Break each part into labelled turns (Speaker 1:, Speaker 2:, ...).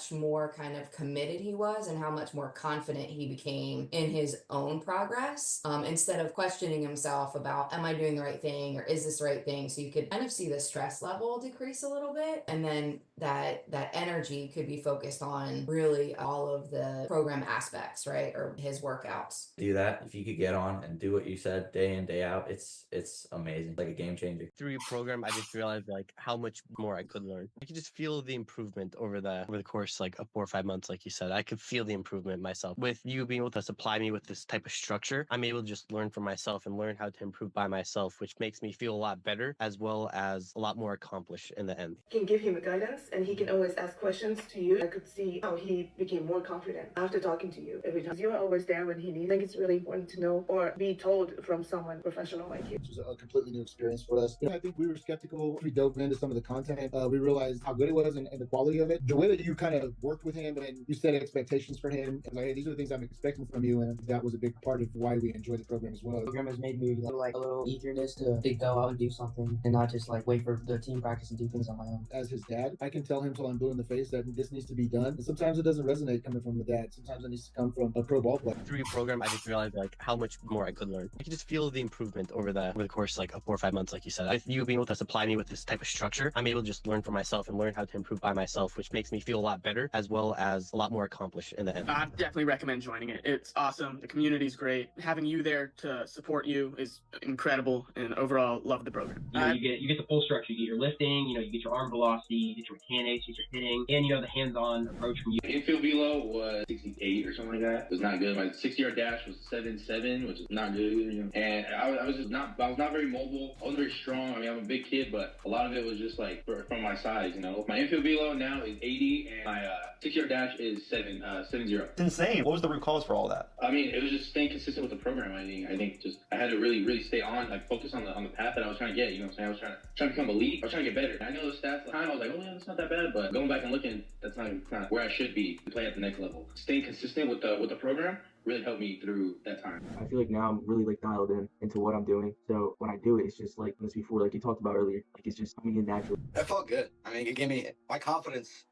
Speaker 1: much more kind of committed he was and how much more confident he became in his own progress, instead of questioning himself about, am I doing the right thing or is this the right thing? So you could kind of see the stress level decrease a little bit. And then that energy could be focused on really all of the program aspects, right? Or his workouts.
Speaker 2: Do that. If you could get on and do what you said day in, day out, it's amazing. Like a game changer.
Speaker 3: Through your program, I just realized like how much more I could learn. I could just feel the improvement over the course like of 4 or 5 months, like you said. I could feel the improvement myself. With you being able to supply me with this type of structure, I'm able to just learn for myself and learn how to improve by myself, which makes me feel a lot better as well as a lot more accomplished in the end.
Speaker 4: You can give him guidance and he can always ask questions to you. I could see how he became more confident after talking to you every time. You are always there when he needs. I think it's really important to know or be told from someone professional like you.
Speaker 5: It was a completely new experience for us. I think we were skeptical. We dove into some of the content. We realized how good it was and the quality of it. The way that you kind of worked with him and you set expectations for him, and like, hey, these are the things I'm expecting from you, and that was a big part of why we enjoy the program as well.
Speaker 6: The program has made me like a little eagerness to go out and do something and not just like wait for the team practice and do things on my own.
Speaker 5: As his dad, I can tell him till I'm blue in the face that this needs to be done. And sometimes it doesn't resonate coming from the dad. Sometimes it needs to come from a pro ball player.
Speaker 3: Through your program, I just realized like how much more I could learn. I could just feel the improvement over the course like of 4 or 5 months, like you said. With you being able to supply me with this type of structure, I'm able to just learn for myself and learn how to improve by myself, which makes me feel a lot better as well as a lot more accomplished in the end.
Speaker 7: I definitely recommend joining it. It's awesome. The community's great. Having you there to support you is incredible, and overall love the program.
Speaker 8: You get the full structure. You get your lifting, you get your arm velocity, you get your mechanics, you get your hitting, and the hands-on approach from you.
Speaker 9: Infield velo was 68 or something like that. It was not good. My 60-yard dash was 7.7, which is not good. And I was not very mobile. I wasn't very strong. I mean, I'm a big kid, but a lot of it was just like from my size. My infield velo now is 80, and my 60-yard dash is 70.
Speaker 10: It's insane. What was the root cause for all that?
Speaker 9: I mean, it was just staying consistent with the program. I think just I had to really stay on, like focus on the path that I was trying to get. You know what I'm saying? I was trying to become elite. I was trying to get better. I know the stats at the time. I was like, oh yeah, that's not that bad. But going back and looking, that's not where I should be to play at the next level. Staying consistent with the program really helped me through that time.
Speaker 6: I feel like now I'm really like dialed into what I'm doing. So when I do it, it's just like this before, like you talked about earlier, like it's just coming in naturally.
Speaker 11: That felt good. I mean, it gave me my confidence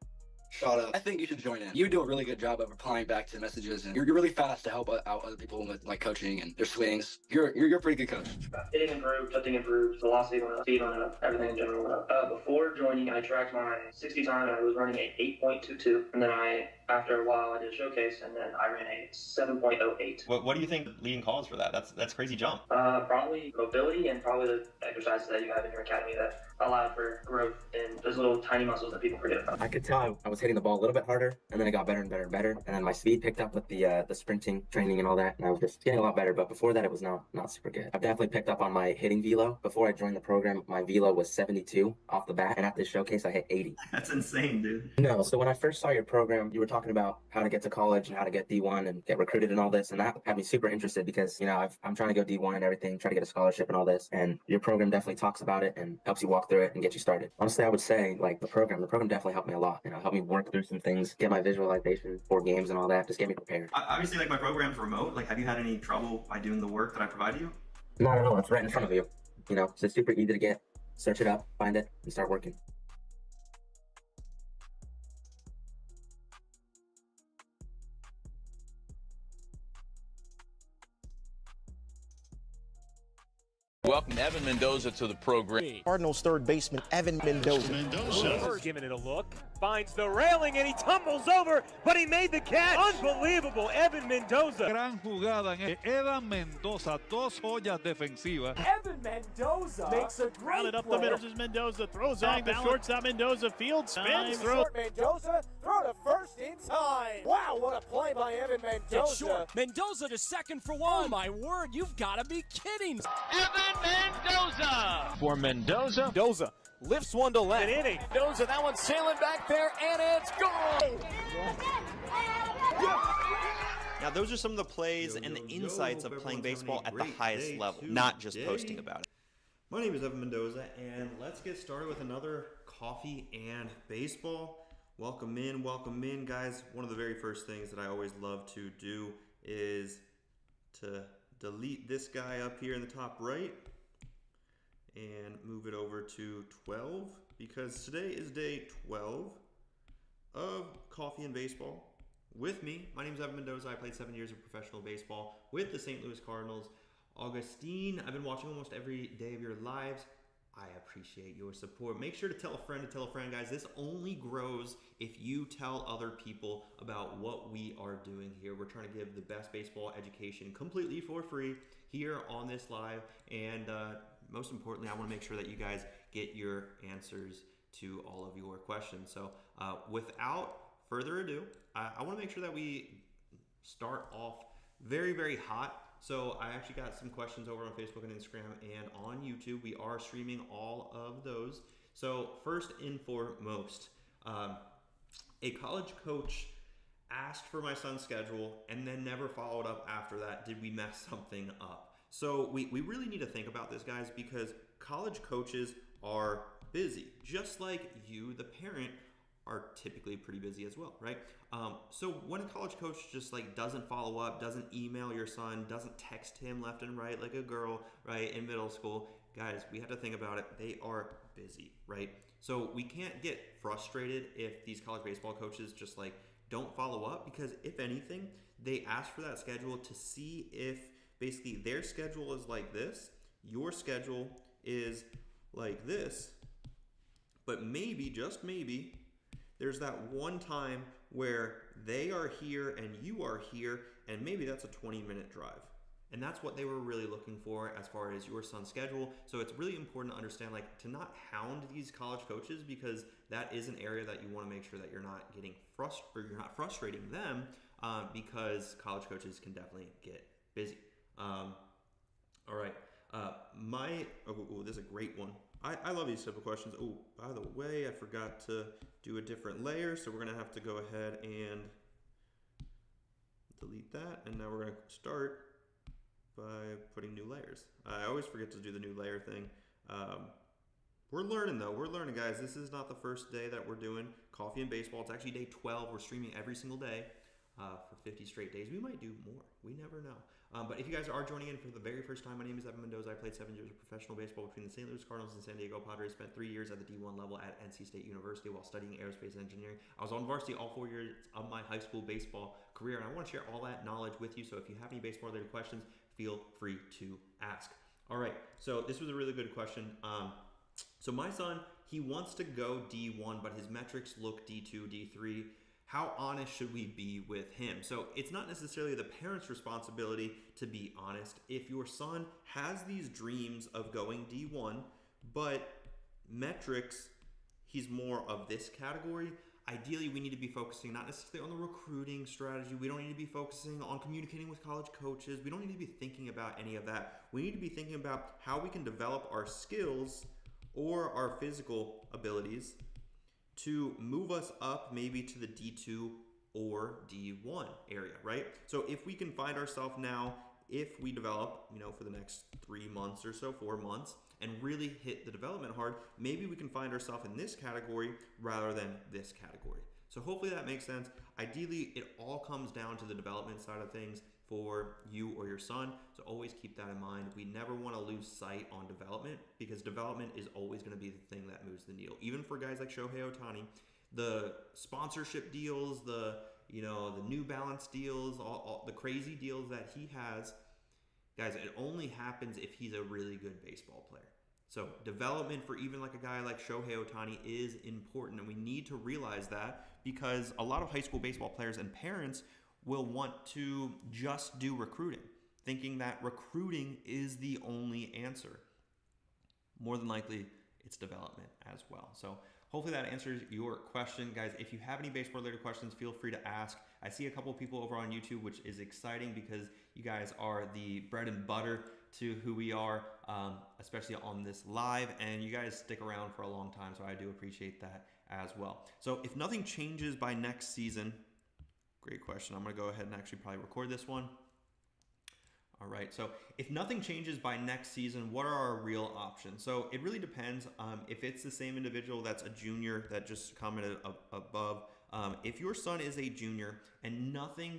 Speaker 11: shot up. I think you should join in. You do a really good job of replying back to messages, and you're really fast to help out other people with like coaching and their swings. You're a pretty good coach.
Speaker 12: Hitting improved, touching improved, velocity went up, speed went up, everything in general went up. Before joining, I tracked my 60 time and I was running a 8.22, and then after a while I did a showcase and then I ran a 7.08.
Speaker 10: What do you think the leading cause for that? That's crazy jump.
Speaker 12: Probably mobility and probably the exercises that you have in your academy that allow for growth in those little tiny muscles that people forget about.
Speaker 6: I could tell I was hitting the ball a little bit harder, and then it got better and better and better, and then my speed picked up with the sprinting training and all that, and I was just getting a lot better. But before that, it was not super good. I've definitely picked up on my hitting velo. Before I joined the program, my velo was 72 off the bat, and at this showcase, I hit 80.
Speaker 10: That's insane, dude.
Speaker 6: No, so when I first saw your program, you were talking about how to get to college and how to get D1 and get recruited and all this, and that had me super interested because I'm trying to go D1 and everything, try to get a scholarship and all this, and your program definitely talks about it and helps you walk through it and get you started. Honestly, I would say like the program definitely helped me a lot. Helped me work through some things, get my visualization for games and all that, just get me prepared.
Speaker 10: Obviously, like my program's remote. Like, have you had any trouble by doing the work that I provide you?
Speaker 6: Not at all. It's right in front of you. So it's super easy to get. Search it up, find it, and start working.
Speaker 13: Welcome Evan Mendoza to the program.
Speaker 14: Cardinals third baseman Evan Mendoza.
Speaker 15: Giving it a look, finds the railing and he tumbles over, but he made the catch. Unbelievable, Evan Mendoza.
Speaker 16: Gran jugada en Evan Mendoza, dos joyas defensivas.
Speaker 15: Evan Mendoza makes a great
Speaker 17: rounded up the middle. Mendoza throws out the shortstop. Mendoza field spins.
Speaker 15: Mendoza throw to first in time. Wow, what a play by Evan Mendoza.
Speaker 18: Mendoza to second for one. Oh my word, you've got to be kidding.
Speaker 17: Evan Mendoza!
Speaker 15: For Mendoza lifts one to left. An inning.
Speaker 18: Mendoza, that one's sailing back there, and it's gone!
Speaker 10: Now, those are some of the plays and the insights of playing baseball at the highest level, not just posting about it.
Speaker 19: My name is Evan Mendoza, and let's get started with another coffee and baseball. Welcome in, guys. One of the very first things that I always love to do is to delete this guy up here in the top right and move it over to 12 because today is day 12 of Coffee and Baseball. With me, my name is Evan Mendoza. I played 7 years of professional baseball with the St. Louis Cardinals. Augustine, I've been watching almost every day of your lives. I appreciate your support. Make sure to tell a friend, guys. This only grows if you tell other people about what we are doing here. We're trying to give the best baseball education completely for free here on this live. And most importantly, I want to make sure that you guys get your answers to all of your questions. So without further ado, I want to make sure that we start off very, very hot. So I actually got some questions over on Facebook and Instagram and on YouTube. We are streaming all of those. So first and foremost, a college coach asked for my son's schedule and then never followed up after that. Did we mess something up? So we really need to think about this, guys, because college coaches are busy, just like you, the parent, are typically pretty busy as well, right? So when a college coach just like doesn't follow up, doesn't email your son, doesn't text him left and right like a girl, right, in middle school, guys, we have to think about it. They are busy, right? So we can't get frustrated if these college baseball coaches just like don't follow up, because if anything, they ask for that schedule to see if basically their schedule is like this, your schedule is like this, but maybe, just maybe, there's that one time where they are here and you are here, and maybe that's a 20-minute drive. And that's what they were really looking for as far as your son's schedule. So it's really important to understand, like, to not hound these college coaches, because that is an area that you want to make sure that you're not getting you're not frustrating them, because college coaches can definitely get busy. All right. This is a great one. I love these type of questions. Oh, by the way, I forgot to do a different layer, so we're gonna have to go ahead and delete that, and now we're gonna start by putting new layers. I always forget to do the new layer thing. We're learning though, guys. This is not the first day that we're doing Coffee and Baseball. It's actually day 12. We're streaming every single day for 50 straight days. We might do more, we never know. But if you guys are joining in for the very first time, my name is Evan Mendoza. I played 7 years of professional baseball between the St. Louis Cardinals and San Diego Padres. Spent 3 years at the D1 level at NC State University while studying aerospace engineering. I was on varsity all 4 years of my high school baseball career, and I want to share all that knowledge with you. So if you have any baseball-related questions, feel free to ask. All right, so this was a really good question. So my son, he wants to go D1, but his metrics look D2, D3. How honest should we be with him? So it's not necessarily the parent's responsibility to be honest. If your son has these dreams of going D1, but metrics, he's more of this category, ideally we need to be focusing not necessarily on the recruiting strategy. We don't need to be focusing on communicating with college coaches. We don't need to be thinking about any of that. We need to be thinking about how we can develop our skills or our physical abilities to move us up maybe to the D2 or D1 area, right? So if we can find ourselves now, if we develop, for the next 3 months or so, 4 months, and really hit the development hard, maybe we can find ourselves in this category rather than this category. So hopefully that makes sense. Ideally, it all comes down to the development side of things for you or your son. So always keep that in mind. We never want to lose sight on development, because development is always going to be the thing that moves the needle. Even for guys like Shohei Ohtani, the sponsorship deals, the New Balance deals, all the crazy deals that he has, guys, it only happens if he's a really good baseball player. So development for even like a guy like Shohei Ohtani is important, and we need to realize that, because a lot of high school baseball players and parents will want to just do recruiting, thinking that recruiting is the only answer. More than likely, it's development as well. So hopefully that answers your question. Guys, if you have any baseball-related questions, feel free to ask. I see a couple people over on YouTube, which is exciting because you guys are the bread and butter to who we are, especially on this live, and you guys stick around for a long time, so I do appreciate that as well. So if nothing changes by next season, great question. I'm going to go ahead and actually probably record this one. All right, so if nothing changes by next season, what are our real options? So it really depends. If it's the same individual that's a junior that just commented above, if your son is a junior and nothing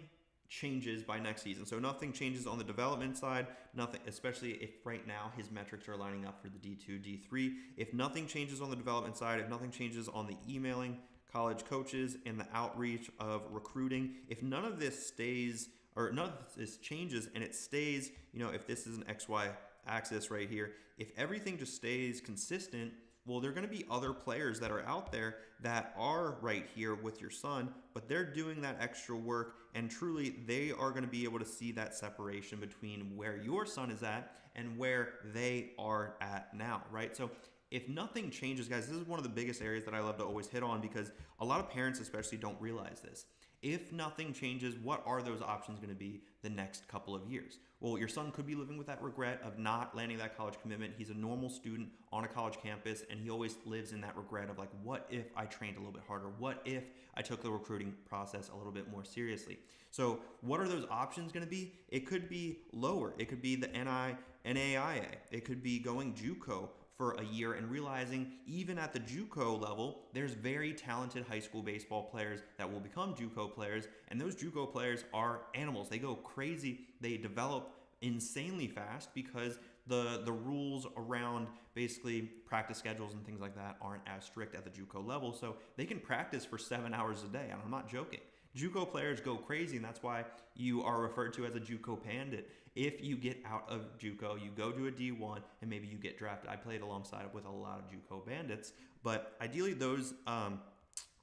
Speaker 19: changes by next season, so nothing changes on the development side, nothing, especially if right now his metrics are lining up for the D2, D3, if nothing changes on the development side, if nothing changes on the emailing, college coaches and the outreach of recruiting. If none of this stays, or none of this changes and it stays, if this is an XY axis right here, if everything just stays consistent, well, there are going to be other players that are out there that are right here with your son, but they're doing that extra work, and truly they are going to be able to see that separation between where your son is at and where they are at now, right? So if nothing changes, guys, this is one of the biggest areas that I love to always hit on, because a lot of parents especially don't realize this. If nothing changes, what are those options going to be the next couple of years? Well, your son could be living with that regret of not landing that college commitment. He's a normal student on a college campus, and he always lives in that regret of like, what if I trained a little bit harder? What if I took the recruiting process a little bit more seriously? So what are those options going to be? It could be lower. It could be the NAIA. It could be going JUCO for a year and realizing even at the JUCO level, there's very talented high school baseball players that will become JUCO players, and those JUCO players are animals. They go crazy. They develop insanely fast because the rules around basically practice schedules and things like that aren't as strict at the JUCO level, so they can practice for 7 hours a day, and I'm not joking. JUCO players go crazy, and that's why you are referred to as a JUCO bandit. If you get out of JUCO, you go to a D1, and maybe you get drafted. I played alongside with a lot of JUCO bandits, but ideally those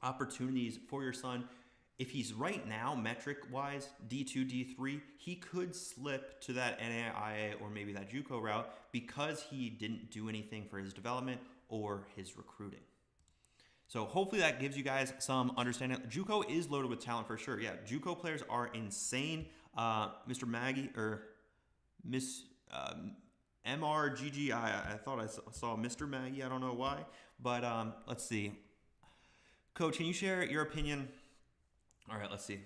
Speaker 19: opportunities for your son, if he's right now metric-wise D2, D3, he could slip to that NAIA or maybe that JUCO route because he didn't do anything for his development or his recruiting. So hopefully that gives you guys some understanding. JUCO is loaded with talent for sure. Yeah, JUCO players are insane. Mr. Maggie, or Miss MRGG, I thought I saw Mr. Maggie. I don't know why. But let's see. Coach, can you share your opinion? All right, let's see.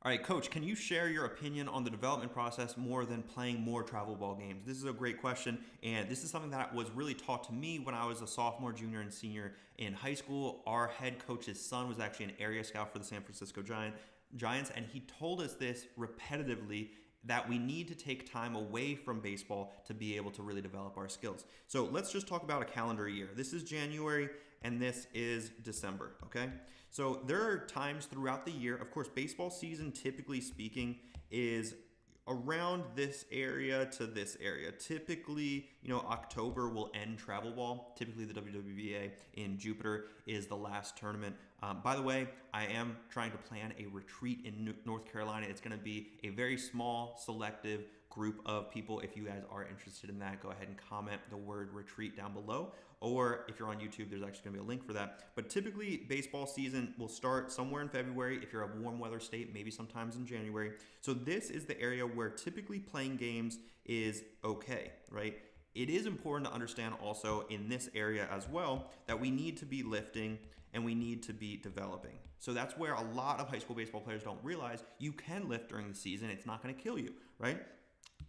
Speaker 19: All right, Coach, can you share your opinion on the development process more than playing more travel ball games? This is a great question, and this is something that was really taught to me when I was a sophomore, junior, and senior in high school. Our head coach's son was actually an area scout for the San Francisco Giants, and he told us this repetitively, that we need to take time away from baseball to be able to really develop our skills. So let's just talk about a calendar year. This is January and this is December, okay? So there are times throughout the year, of course, baseball season, typically speaking, is around this area to this area. Typically, October will end travel ball. Typically the WWBA in Jupiter is the last tournament. By the way, I am trying to plan a retreat in North Carolina. It's going to be a very small, selective group of people. If you guys are interested in that, go ahead and comment the word retreat down below. Or if you're on YouTube, there's actually going to be a link for that. But typically, baseball season will start somewhere in February. If you're a warm weather state, maybe sometimes in January. So this is the area where typically playing games is okay, right? It is important to understand also in this area as well that we need to be lifting and we need to be developing. So that's where a lot of high school baseball players don't realize you can lift during the season. It's not going to kill you, right?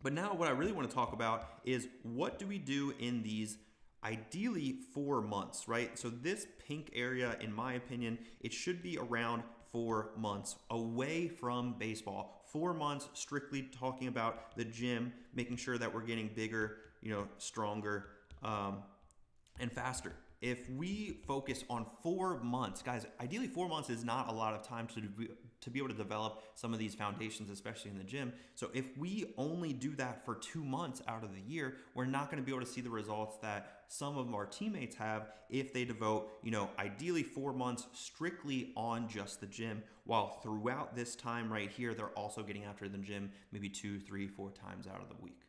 Speaker 19: But now what I really want to talk about is what do we do in these ideally 4 months, right? So this pink area, in my opinion, it should be around 4 months away from baseball. 4 months strictly talking about the gym, making sure that we're getting bigger, stronger, and faster. If we focus on 4 months, guys, ideally 4 months is not a lot of time to be able to develop some of these foundations, especially in the gym. So if we only do that for 2 months out of the year, we're not going to be able to see the results that some of our teammates have if they devote, ideally 4 months strictly on just the gym, while throughout this time right here, they're also getting after the gym maybe 2, 3, 4 times out of the week.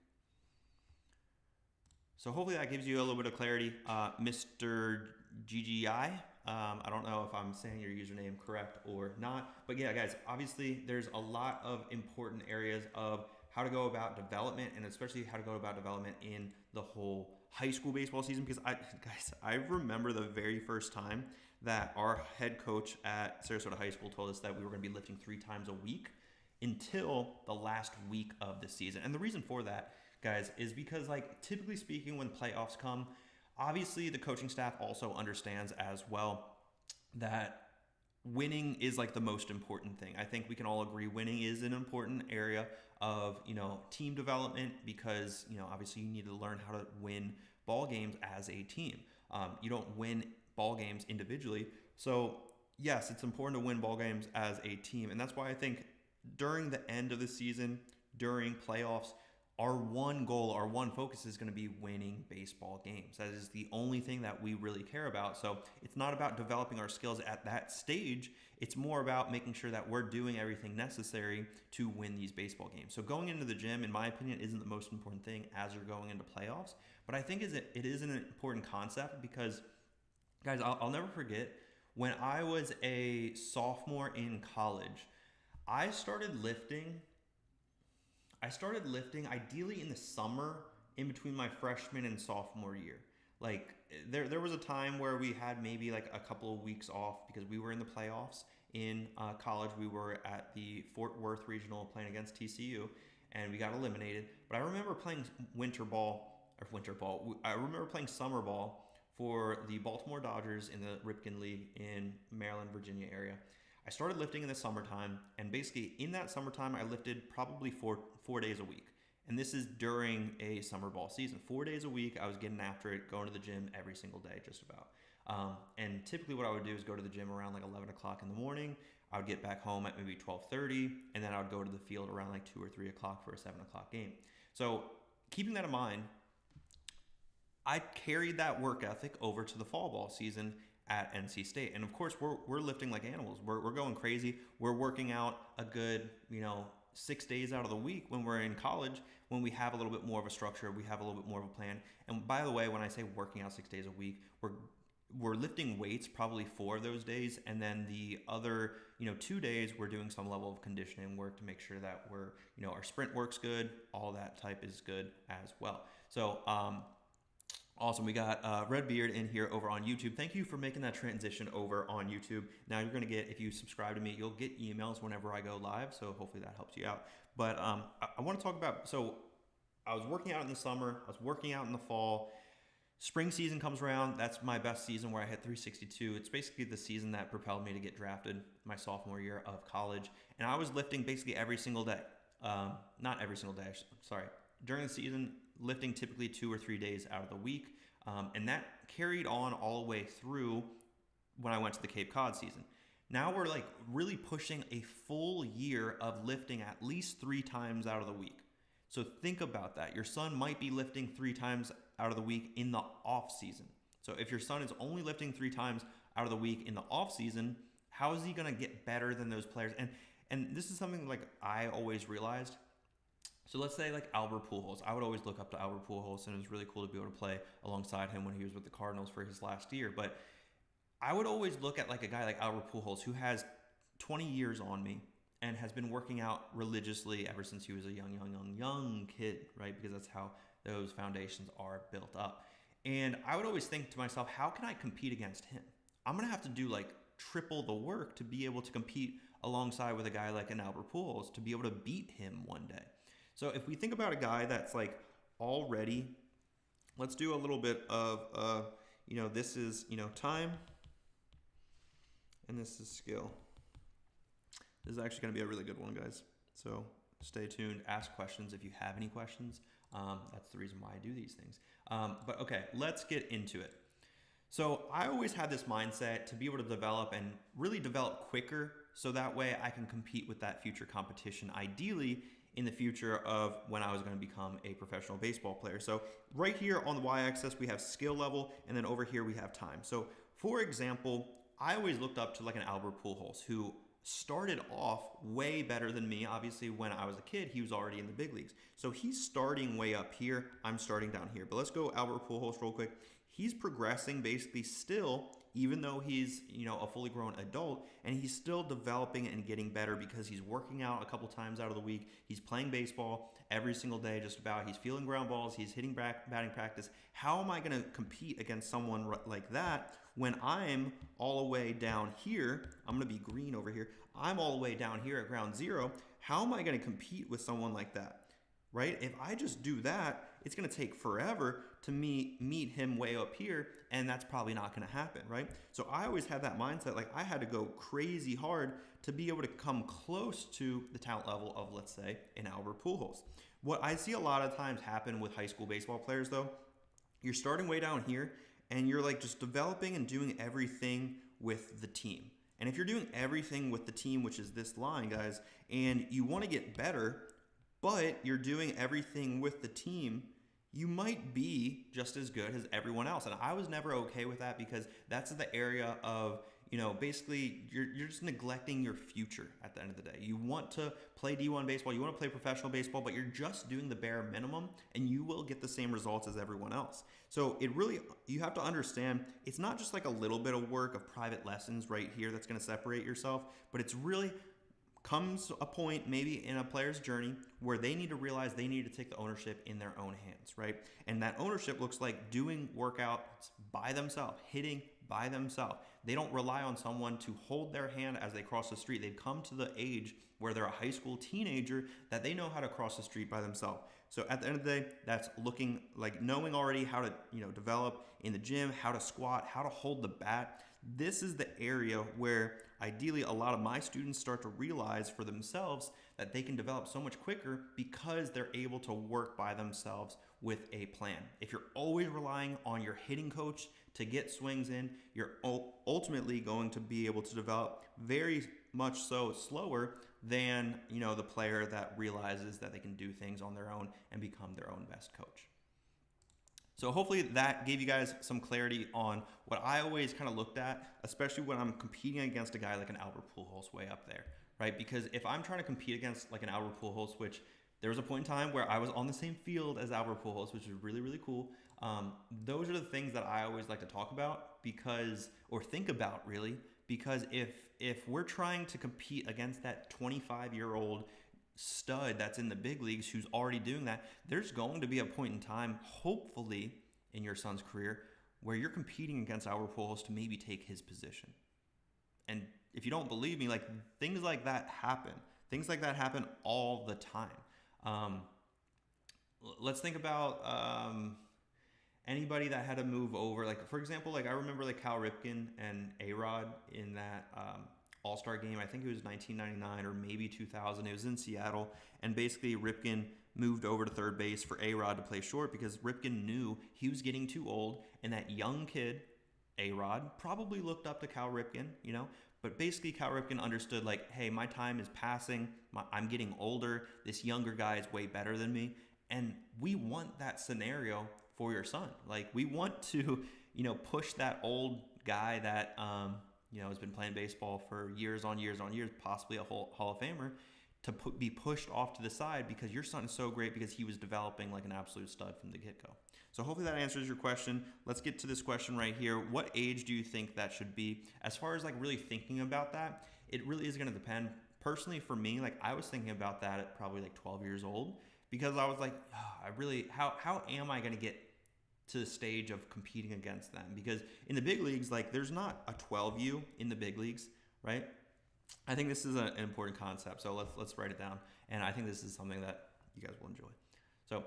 Speaker 19: So hopefully that gives you a little bit of clarity. Mr. GGI, I don't know if I'm saying your username correct or not, but yeah, guys, obviously there's a lot of important areas of how to go about development, and especially how to go about development in the whole high school baseball season, because I remember the very first time that our head coach at Sarasota High School told us that we were going to be lifting 3 times a week until the last week of the season. And the reason for that, guys, is because typically speaking, when playoffs come, obviously the coaching staff also understands as well that winning is the most important thing. I think we can all agree winning is an important area of, team development, because, obviously you need to learn how to win ball games as a team. You don't win ball games individually. So yes, it's important to win ball games as a team. And that's why I think during the end of the season, during playoffs, our one goal, our one focus is going to be winning baseball games. That is the only thing that we really care about. So it's not about developing our skills at that stage. It's more about making sure that we're doing everything necessary to win these baseball games. So going into the gym, in my opinion, isn't the most important thing as you're going into playoffs. But I think it is an important concept because, guys, I'll never forget when I was a sophomore in college, I started lifting ideally in the summer in between my freshman and sophomore year. Like there was a time where we had maybe like a couple of weeks off because we were in the playoffs in college. We were at the Fort Worth Regional playing against TCU and we got eliminated. But I remember playing I remember playing summer ball for the Baltimore Dodgers in the Ripken League in Maryland, Virginia area. I started lifting in the summertime, and basically in that summertime, I lifted probably four days a week. And this is during a summer ball season. 4 days a week, I was getting after it, going to the gym every single day, just about. And typically what I would do is go to the gym around like 11 o'clock in the morning. I would get back home at maybe 12:30, and then I would go to the field around like 2 or 3 o'clock for a 7 o'clock game. So keeping that in mind, I carried that work ethic over to the fall ball season at NC State. And of course, we're lifting like animals. We're going crazy. We're working out a good, 6 days out of the week when we're in college, when we have a little bit more of a structure, we have a little bit more of a plan. And by the way, when I say working out 6 days a week, we're lifting weights probably 4 of those days. And then the other, 2 days, we're doing some level of conditioning work to make sure that our sprint work's good. All that type is good as well. So, awesome. We got Redbeard in here over on YouTube. Thank you for making that transition over on YouTube. Now you're going to get, if you subscribe to me, you'll get emails whenever I go live. So hopefully that helps you out. But I want to talk about, so I was working out in the summer. I was working out in the fall. Spring season comes around. That's my best season where I hit 362. It's basically the season that propelled me to get drafted my sophomore year of college. And I was lifting basically every single day. Not every single day, sorry. During the season, lifting typically 2 or 3 days out of the week. And that carried on all the way through when I went to the Cape Cod season. Now we're like really pushing a full year of lifting at least 3 times out of the week. So think about that. Your son might be lifting 3 times out of the week in the off season. So if your son is only lifting 3 times out of the week in the off season, how is he going to get better than those players? And this is something like I always realized. So let's say like Albert Pujols. I would always look up to Albert Pujols, and it was really cool to be able to play alongside him when he was with the Cardinals for his last year. But I would always look at like a guy like Albert Pujols, who has 20 years on me and has been working out religiously ever since he was a young kid, right? Because that's how those foundations are built up. And I would always think to myself, how can I compete against him? I'm going to have to do like triple the work to be able to compete alongside with a guy like an Albert Pujols to be able to beat him one day. So if we think about a guy that's like already, let's do a little bit of, this is, time, and this is skill. This is actually going to be a really good one, guys. So stay tuned, ask questions if you have any questions. That's the reason why I do these things. But okay, let's get into it. So I always had this mindset to be able to develop and really develop quicker so that way I can compete with that future competition, ideally in the future of when I was going to become a professional baseball player. So right here on the y-axis, we have skill level, and then over here we have time. So for example, I always looked up to like an Albert Pujols, who started off way better than me. Obviously, when I was a kid, he was already in the big leagues. So he's starting way up here. I'm starting down here. But let's go Albert Pujols real quick. He's progressing basically still, even though he's, a fully grown adult, and he's still developing and getting better because he's working out a couple times out of the week. He's playing baseball every single day, just about. He's fielding ground balls. He's hitting batting practice. How am I going to compete against someone like that when I'm all the way down here? I'm going to be green over here. I'm all the way down here at ground zero. How am I going to compete with someone like that? Right? If I just do that, it's going to take forever to meet him way up here, and that's probably not going to happen, right? So I always had that mindset, like I had to go crazy hard to be able to come close to the talent level of, let's say, an Albert Pujols. What I see a lot of times happen with high school baseball players, though, you're starting way down here, and you're like just developing and doing everything with the team. And if you're doing everything with the team, which is this line, guys, and you want to get better, but you're doing everything with the team, you might be just as good as everyone else. And I was never okay with that, because that's the area of, basically you're just neglecting your future at the end of the day. You want to play D1 baseball, you want to play professional baseball, but you're just doing the bare minimum, and you will get the same results as everyone else. So you have to understand, it's not just like a little bit of work of private lessons right here that's going to separate yourself, but it's really comes a point maybe in a player's journey where they need to realize they need to take the ownership in their own hands, right? And that ownership looks like doing workouts by themselves, hitting by themselves. They don't rely on someone to hold their hand as they cross the street. They've come to the age where they're a high school teenager that they know how to cross the street by themselves. So at the end of the day, that's looking like knowing already how to, develop in the gym, how to squat, how to hold the bat. This is the area where ideally a lot of my students start to realize for themselves that they can develop so much quicker because they're able to work by themselves with a plan. If you're always relying on your hitting coach to get swings in, you're ultimately going to be able to develop very much so slower than, the player that realizes that they can do things on their own and become their own best coach. So hopefully that gave you guys some clarity on what I always kind of looked at, especially when I'm competing against a guy like an Albert Pujols way up there, right? Because if I'm trying to compete against like an Albert Pujols, which there was a point in time where I was on the same field as Albert Pujols, which is really, really cool. Those are the things that I always like to talk about or think about really, because if we're trying to compete against that 25-year-old stud that's in the big leagues who's already doing that, there's going to be a point in time, hopefully in your son's career, where you're competing against Albert Pujols to maybe take his position. And if you don't believe me, like things like that happen. Things like that happen all the time. Let's think about anybody that had to move over. Like for example, like I remember like Cal Ripken and A-Rod in that All-Star game. I think it was 1999 or maybe 2000. It was in Seattle, and basically Ripken moved over to third base for A-Rod to play short because Ripken knew he was getting too old, and that young kid, A-Rod, probably looked up to Cal Ripken, but basically Cal Ripken understood like, hey, my time is passing, I'm getting older, this younger guy is way better than me, and we want that scenario for your son. Like we want to, push that old guy that, has been playing baseball for years on years on years, possibly a Hall of Famer, to be pushed off to the side because your son is so great because he was developing like an absolute stud from the get-go. So hopefully that answers your question. Let's get to this question right here. What age do you think that should be? As far as like really thinking about that, it really is going to depend. Personally for me, like I was thinking about that at probably like 12 years old because I was like, how am I going to get to the stage of competing against them? Because in the big leagues, like there's not a 12U in the big leagues, right? I think this is an important concept, so let's write it down. And I think this is something that you guys will enjoy. So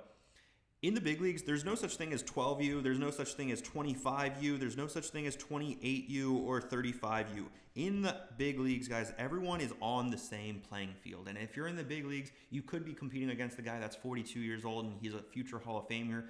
Speaker 19: in the big leagues, there's no such thing as 12U, there's no such thing as 25U, there's no such thing as 28U or 35U. In the big leagues, guys, everyone is on the same playing field. And if you're in the big leagues, you could be competing against the guy that's 42 years old and he's a future Hall of Famer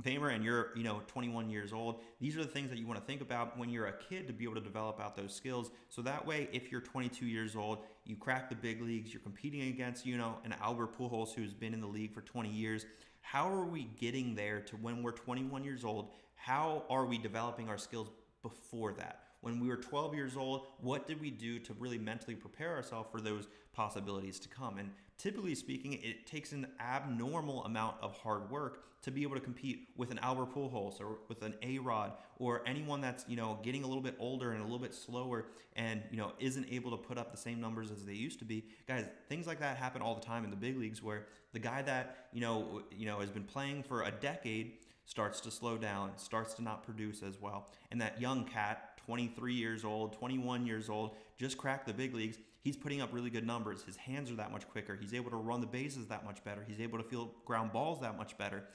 Speaker 19: and you're 21 years old. These are the things that you want to think about when you're a kid to be able to develop out those skills. So that way, if you're 22 years old, you crack the big leagues, you're competing against an Albert Pujols who's been in the league for 20 years. How are we getting there to when we're 21 years old? How are we developing our skills before that? When we were 12 years old, what did we do to really mentally prepare ourselves for those possibilities to come? And typically speaking, it takes an abnormal amount of hard work to be able to compete with an Albert Pujols or with an A-Rod or anyone that's, getting a little bit older and a little bit slower and, isn't able to put up the same numbers as they used to be. Guys, things like that happen all the time in the big leagues where the guy that, has been playing for a decade starts to slow down, starts to not produce as well. And that young cat, 23 years old, 21 years old, just cracked the big leagues. He's putting up really good numbers. His hands are that much quicker. He's able to run the bases that much better. He's able to field ground balls that much better.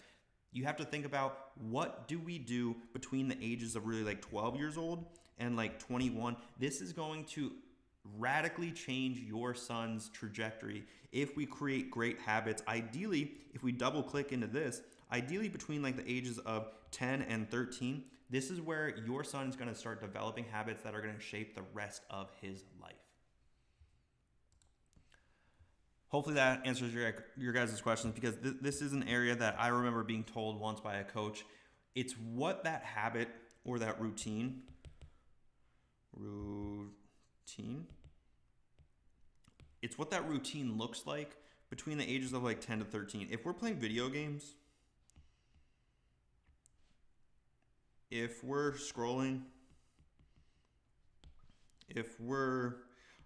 Speaker 19: You have to think about what do we do between the ages of really like 12 years old and like 21. This is going to radically change your son's trajectory if we create great habits. Ideally, if we double click into this, ideally between like the ages of 10 and 13, this is where your son is going to start developing habits that are going to shape the rest of his life. Hopefully that answers your guys' questions, because this is an area that I remember being told once by a coach. It's what that habit or that routine, it's what that routine looks like between the ages of like 10 to 13. If we're playing video games, if we're scrolling, if we're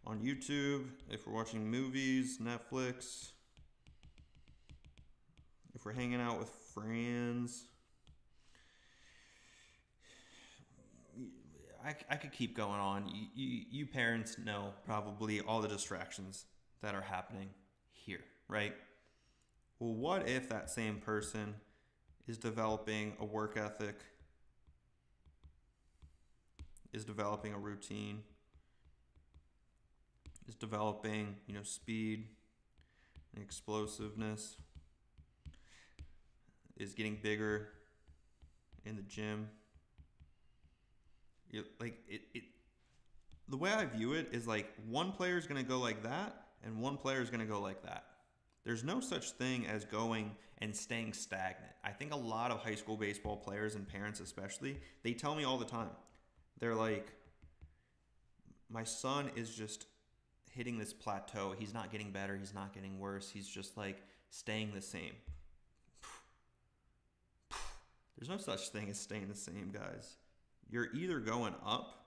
Speaker 19: on YouTube, if we're watching movies, Netflix, if we're hanging out with friends, I could keep going on. You parents know probably all the distractions that are happening here, right? Well, what if that same person is developing a work ethic, is developing a routine, is developing, speed and explosiveness, is getting bigger in the gym? The way I view it is like one player is going to go like that and one player is going to go like that. There's no such thing as going and staying stagnant. I think a lot of high school baseball players and parents especially, they tell me all the time, they're like, my son is just hitting this plateau. He's not getting better. He's not getting worse. He's just like staying the same. There's no such thing as staying the same, guys. You're either going up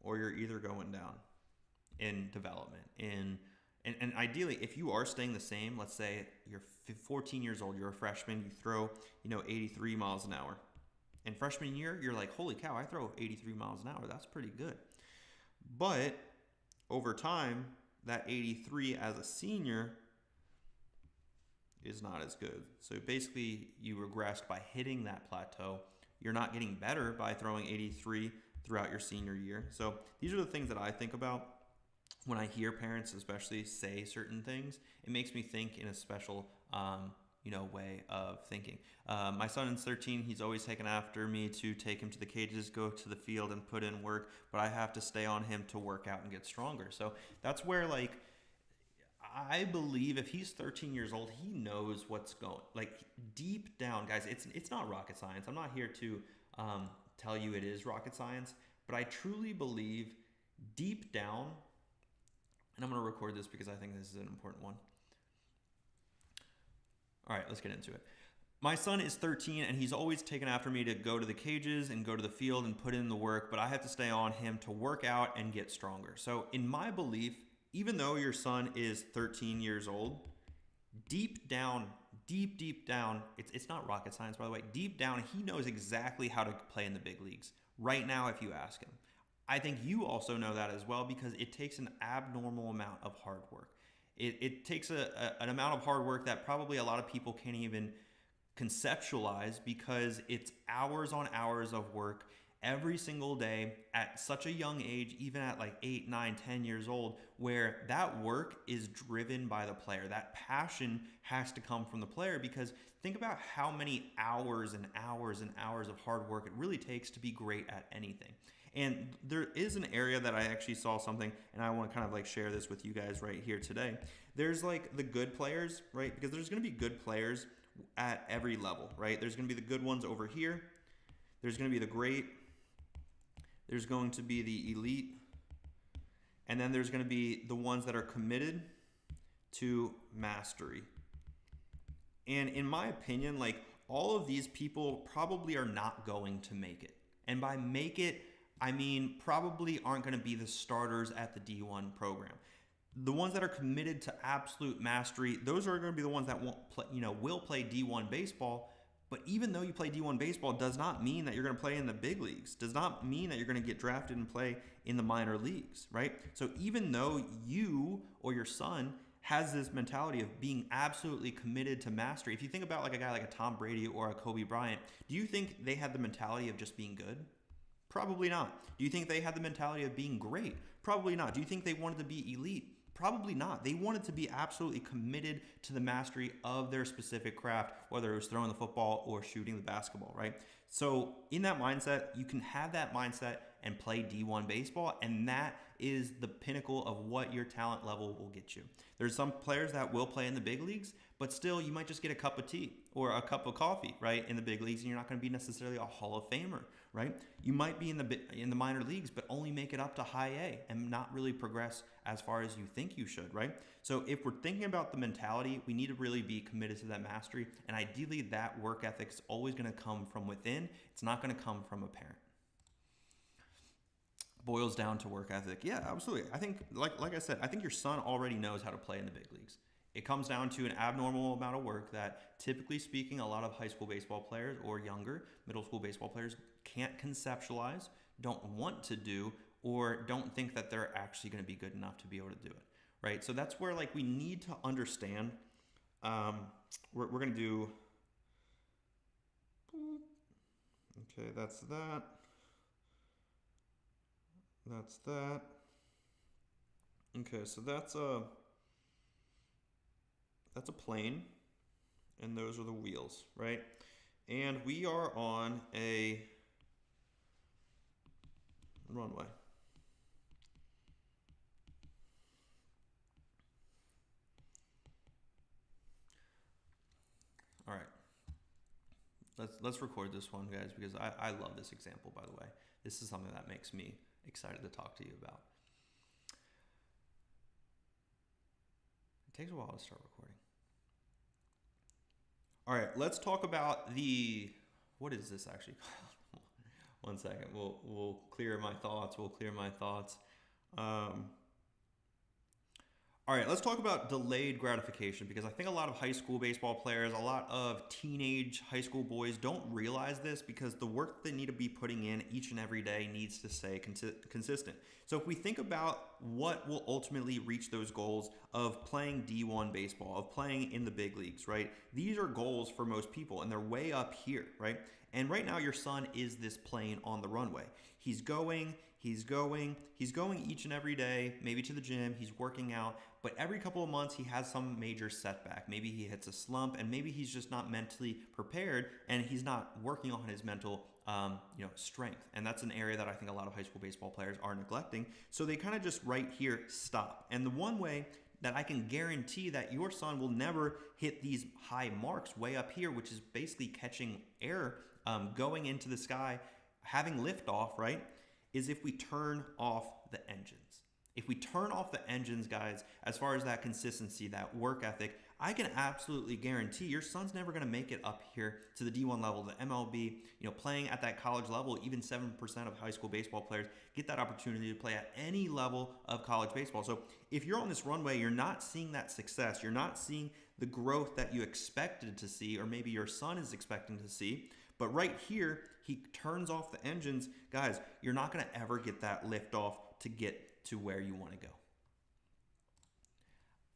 Speaker 19: or you're either going down in development. And ideally, if you are staying the same, let's say you're 14 years old, you're a freshman, you throw, 83 miles an hour. In freshman year, you're like, holy cow, I throw 83 miles an hour. That's pretty good. But over time, that 83 as a senior is not as good. So basically, you regressed by hitting that plateau. You're not getting better by throwing 83 throughout your senior year. So these are the things that I think about when I hear parents especially say certain things. It makes me think in a special way of thinking. My son is 13. He's always taken after me to take him to the cages, go to the field and put in work, but I have to stay on him to work out and get stronger. So that's where I believe if he's 13 years old, he knows what's going, deep down, guys. It's not rocket science. I'm not here to tell you it is rocket science, but I truly believe deep down, and I'm going to record this because I think this is an important one. All right, let's get into it. My son is 13 and he's always taken after me to go to the cages and go to the field and put in the work, but I have to stay on him to work out and get stronger. So in my belief, even though your son is 13 years old, deep down, it's not rocket science, by the way, deep down, he knows exactly how to play in the big leagues right now if you ask him. I think you also know that as well, because it takes an abnormal amount of hard work. It takes an amount of hard work that probably a lot of people can't even conceptualize, because it's hours on hours of work every single day at such a young age, even at 8, 9, 10 years old, where that work is driven by the player. That passion has to come from the player, because think about how many hours and hours and hours of hard work it really takes to be great at anything. And there is an area that I actually saw something, and I want to kind of share this with you guys right here today. There's the good players, right? Because there's going to be good players at every level, right? There's going to be the good ones over here. There's going to be the great. There's going to be the elite. And then there's going to be the ones that are committed to mastery. And in my opinion, all of these people probably are not going to make it. And by make it, I mean probably aren't going to be the starters at the D1 program. The ones that are committed to absolute mastery, those are going to be the ones that won't play, will play D1 baseball. But even though you play D1 baseball does not mean that you're going to play in the big leagues, does not mean that you're going to get drafted and play in the minor leagues, right? So even though you or your son has this mentality of being absolutely committed to mastery, if you think about a guy like a Tom Brady or a Kobe Bryant, do you think they had the mentality of just being good? Probably not. Do you think they had the mentality of being great? Probably not. Do you think they wanted to be elite? Probably not. They wanted to be absolutely committed to the mastery of their specific craft, whether it was throwing the football or shooting the basketball, right? So in that mindset, you can have that mindset and play D1 baseball, and that is the pinnacle of what your talent level will get you. There's some players that will play in the big leagues, but still you might just get a cup of tea or a cup of coffee, right, in the big leagues, and you're not going to be necessarily a Hall of Famer, right? You might be in the minor leagues, but only make it up to high A and not really progress as far as you think you should, right? So if we're thinking about the mentality, we need to really be committed to that mastery, and ideally that work ethic is always going to come from within. It's not going to come from a parent. Boils down to work ethic. Yeah, absolutely. I think, like I said, I think your son already knows how to play in the big leagues. It comes down to an abnormal amount of work that, typically speaking, a lot of high school baseball players or younger middle school baseball players can't conceptualize, don't want to do, or don't think that they're actually going to be good enough to be able to do it, right? So that's where we need to understand. We're going to do. Okay, that's that. That's that. Okay, so that's a plane, and those are the wheels, right? And we are on a runway. All right. Let's record this one, guys, because I love this example, by the way. This is something that makes me excited to talk to you about. It takes a while to start recording. All right, let's talk about what is this actually called? 1 second. We'll clear my thoughts. All right, let's talk about delayed gratification, because I think a lot of high school baseball players, a lot of teenage high school boys don't realize this, because the work they need to be putting in each and every day needs to stay consistent. So if we think about what will ultimately reach those goals of playing D1 baseball, of playing in the big leagues, right? These are goals for most people, and they're way up here, right? And right now your son is this plane on the runway. He's going each and every day, maybe to the gym, he's working out, but every couple of months he has some major setback. Maybe he hits a slump, and maybe he's just not mentally prepared, and he's not working on his mental strength. And that's an area that I think a lot of high school baseball players are neglecting. So they kind of just right here stop. And the one way that I can guarantee that your son will never hit these high marks way up here, which is basically catching air, going into the sky, having liftoff, right, is if we turn off the engines. If we turn off the engines, guys, as far as that consistency, that work ethic, I can absolutely guarantee your son's never going to make it up here to the D1 level, the MLB, playing at that college level. Even 7% of high school baseball players get that opportunity to play at any level of college baseball. So if you're on this runway, you're not seeing that success. You're not seeing the growth that you expected to see, or maybe your son is expecting to see. But right here, he turns off the engines. Guys, you're not going to ever get that lift off to get to where you want to go.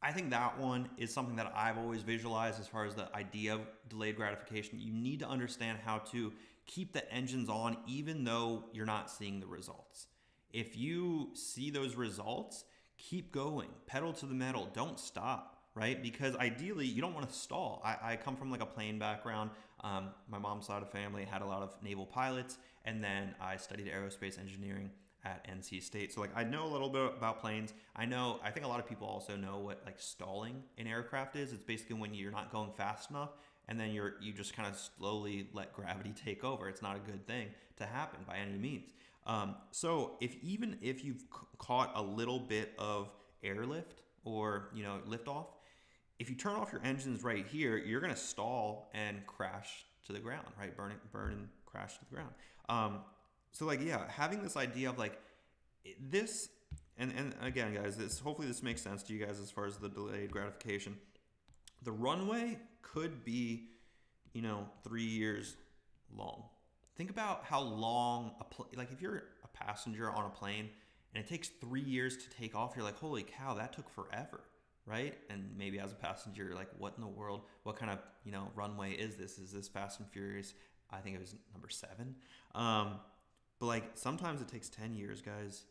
Speaker 19: I think that one is something that I've always visualized as far as the idea of delayed gratification. You need to understand how to keep the engines on even though you're not seeing the results. If you see those results, keep going, pedal to the metal, don't stop, right? Because ideally you don't want to stall. I come from a plane background. My mom's side of the family had a lot of naval pilots, and then I studied aerospace engineering at NC State. So I know a little bit about planes. I think a lot of people also know what stalling in aircraft is. It's basically when you're not going fast enough, and then you just kind of slowly let gravity take over. It's not a good thing to happen by any means. So if you've caught a little bit of airlift or liftoff, if you turn off your engines right here, you're going to stall and crash to the ground, right? Burn and crash to the ground. So having this idea of this, and again, guys, hopefully this makes sense to you guys as far as the delayed gratification. The runway could be, 3 years long. Think about how long if you're a passenger on a plane and it takes 3 years to take off, you're like, holy cow, that took forever, right? And maybe as a passenger, you're like, what in the world? What kind of runway is this? Is this Fast and Furious? I think it was number 7. But sometimes it takes 10 years, guys.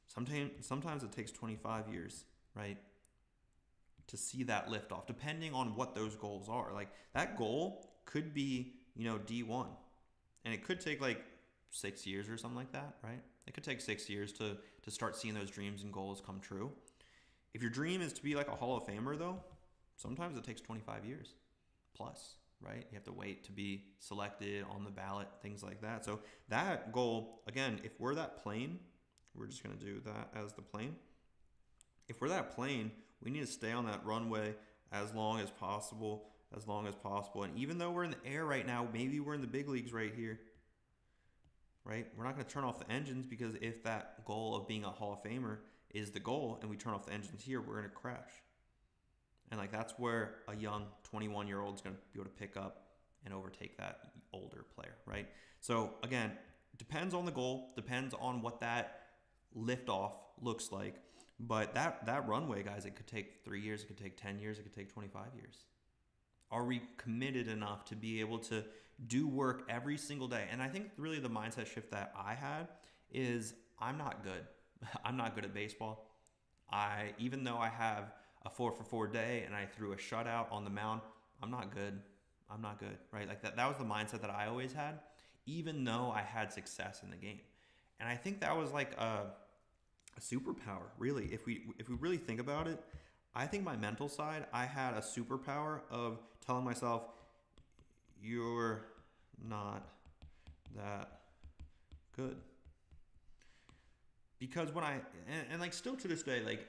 Speaker 19: Sometimes it takes 25 years,
Speaker 10: right? To see that lift off, depending on what those goals are. Like that goal could be, D1, and it could take like 6 years or something like that, right? It could take 6 years to start seeing those dreams and goals come true. If your dream is to be like a Hall of Famer, though, sometimes it takes 25 years plus, right? You have to wait to be selected on the ballot, things like that. So that goal, again, if we're that plane, we're just going to do that as the plane. If we're that plane, we need to stay on that runway as long as possible. And even though we're in the air right now, maybe we're in the big leagues right here, right? We're not going to turn off the engines, because if that goal of being a Hall of Famer is the goal and we turn off the engines here, we're going to crash. And like that's where a young 21-year-old is going to be able to pick up and overtake that older player, right? So again, depends on the goal, depends on what that liftoff looks like. But that runway, guys, it could take 3 years, it could take 10 years, it could take 25 years. Are we committed enough to be able to do work every single day? And I think really the mindset shift that I had is I'm not good. I'm not good at baseball. Even though I have a 4-for-4 day and I threw a shutout on the mound, I'm not good. I'm not good, right? Like that was the mindset that I always had, even though I had success in the game. And I think that was like a superpower, really. If we really think about it, I think my mental side, I had a superpower of telling myself, you're not that good. Because when and like still to this day, like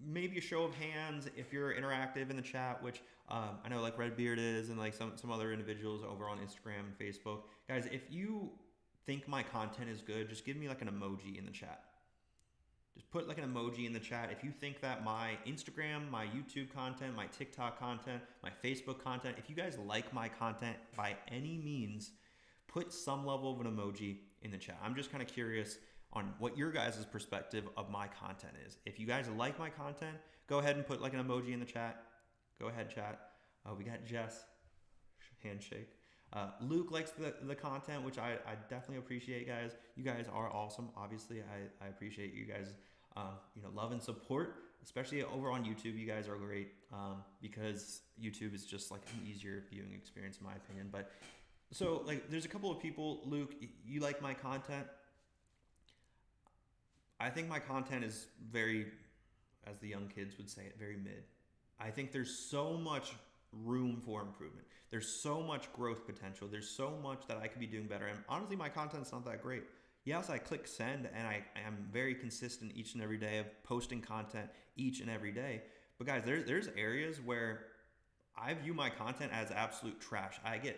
Speaker 10: maybe a show of hands if you're interactive in the chat, which I know like Redbeard is, and like some other individuals over on Instagram and Facebook. Guys, if you think my content is good, just give me like an emoji in the chat. Just put like an emoji in the chat if you think that my Instagram, my YouTube content, my TikTok content, my Facebook content, if you guys like my content by any means, put some level of an emoji in the chat. I'm just kind of curious on what your guys' perspective of my content is. If you guys like my content, go ahead and put like an emoji in the chat. Go ahead, chat. We got Jess, handshake. Luke likes the content, which I definitely appreciate, guys. You guys are awesome. Obviously, I appreciate you guys, love and support, especially over on YouTube. You guys are great because YouTube is just like an easier viewing experience, in my opinion. But so like, there's a couple of people. Luke, you like my content? I think my content is very, as the young kids would say it, very mid. I think there's so much room for improvement. There's so much growth potential. There's so much that I could be doing better. And honestly, my content's not that great. Yes, I click send and I am very consistent each and every day of posting content each and every day. But guys, there's areas where I view my content as absolute trash. I get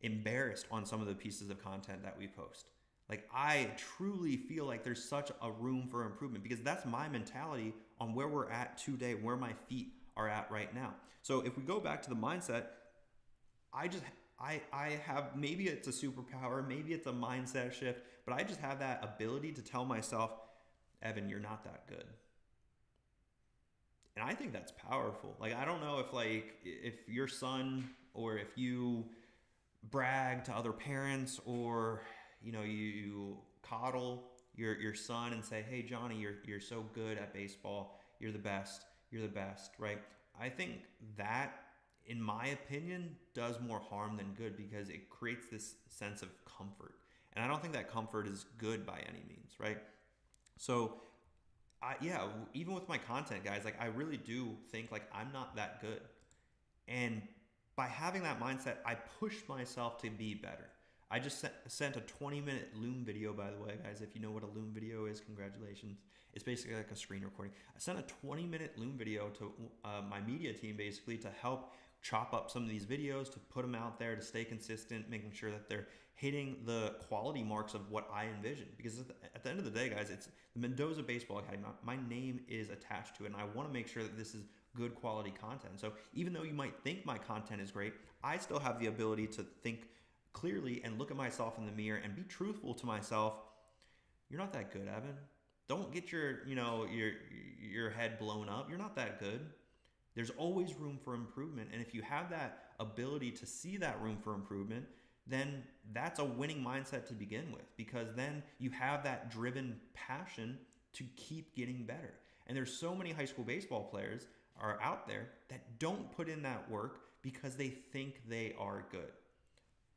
Speaker 10: embarrassed on some of the pieces of content that we post. Like I truly feel like there's such a room for improvement, because that's my mentality on where we're at today, where my feet are at right now. So if we go back to the mindset, I have, maybe it's a superpower, maybe it's a mindset shift, but I just have that ability to tell myself, Evan, you're not that good. And I think that's powerful. Like, I don't know if your son, or if you brag to other parents, or, you coddle your son and say, hey, Johnny, you're so good at baseball. You're the best, right? I think that, in my opinion, does more harm than good, because it creates this sense of comfort. And I don't think that comfort is good by any means, right? So, even with my content, guys, like I really do think like I'm not that good. And by having that mindset, I pushed myself to be better. I just sent a 20-minute Loom video, by the way, guys. If you know what a Loom video is, congratulations. It's basically like a screen recording. I sent a 20-minute Loom video to my media team, basically, to help chop up some of these videos, to put them out there, to stay consistent, making sure that they're hitting the quality marks of what I envision. Because at the end of the day, guys, it's the Mendoza Baseball Academy. My name is attached to it, and I want to make sure that this is good quality content. So even though you might think my content is great, I still have the ability to think clearly and look at myself in the mirror and be truthful to myself. You're not that good, Evan. Don't get your head blown up. You're not that good. There's always room for improvement. And if you have that ability to see that room for improvement, then that's a winning mindset to begin with, because then you have that driven passion to keep getting better.
Speaker 19: And there's so many high school baseball players are out there that don't put in that work because they think they are good.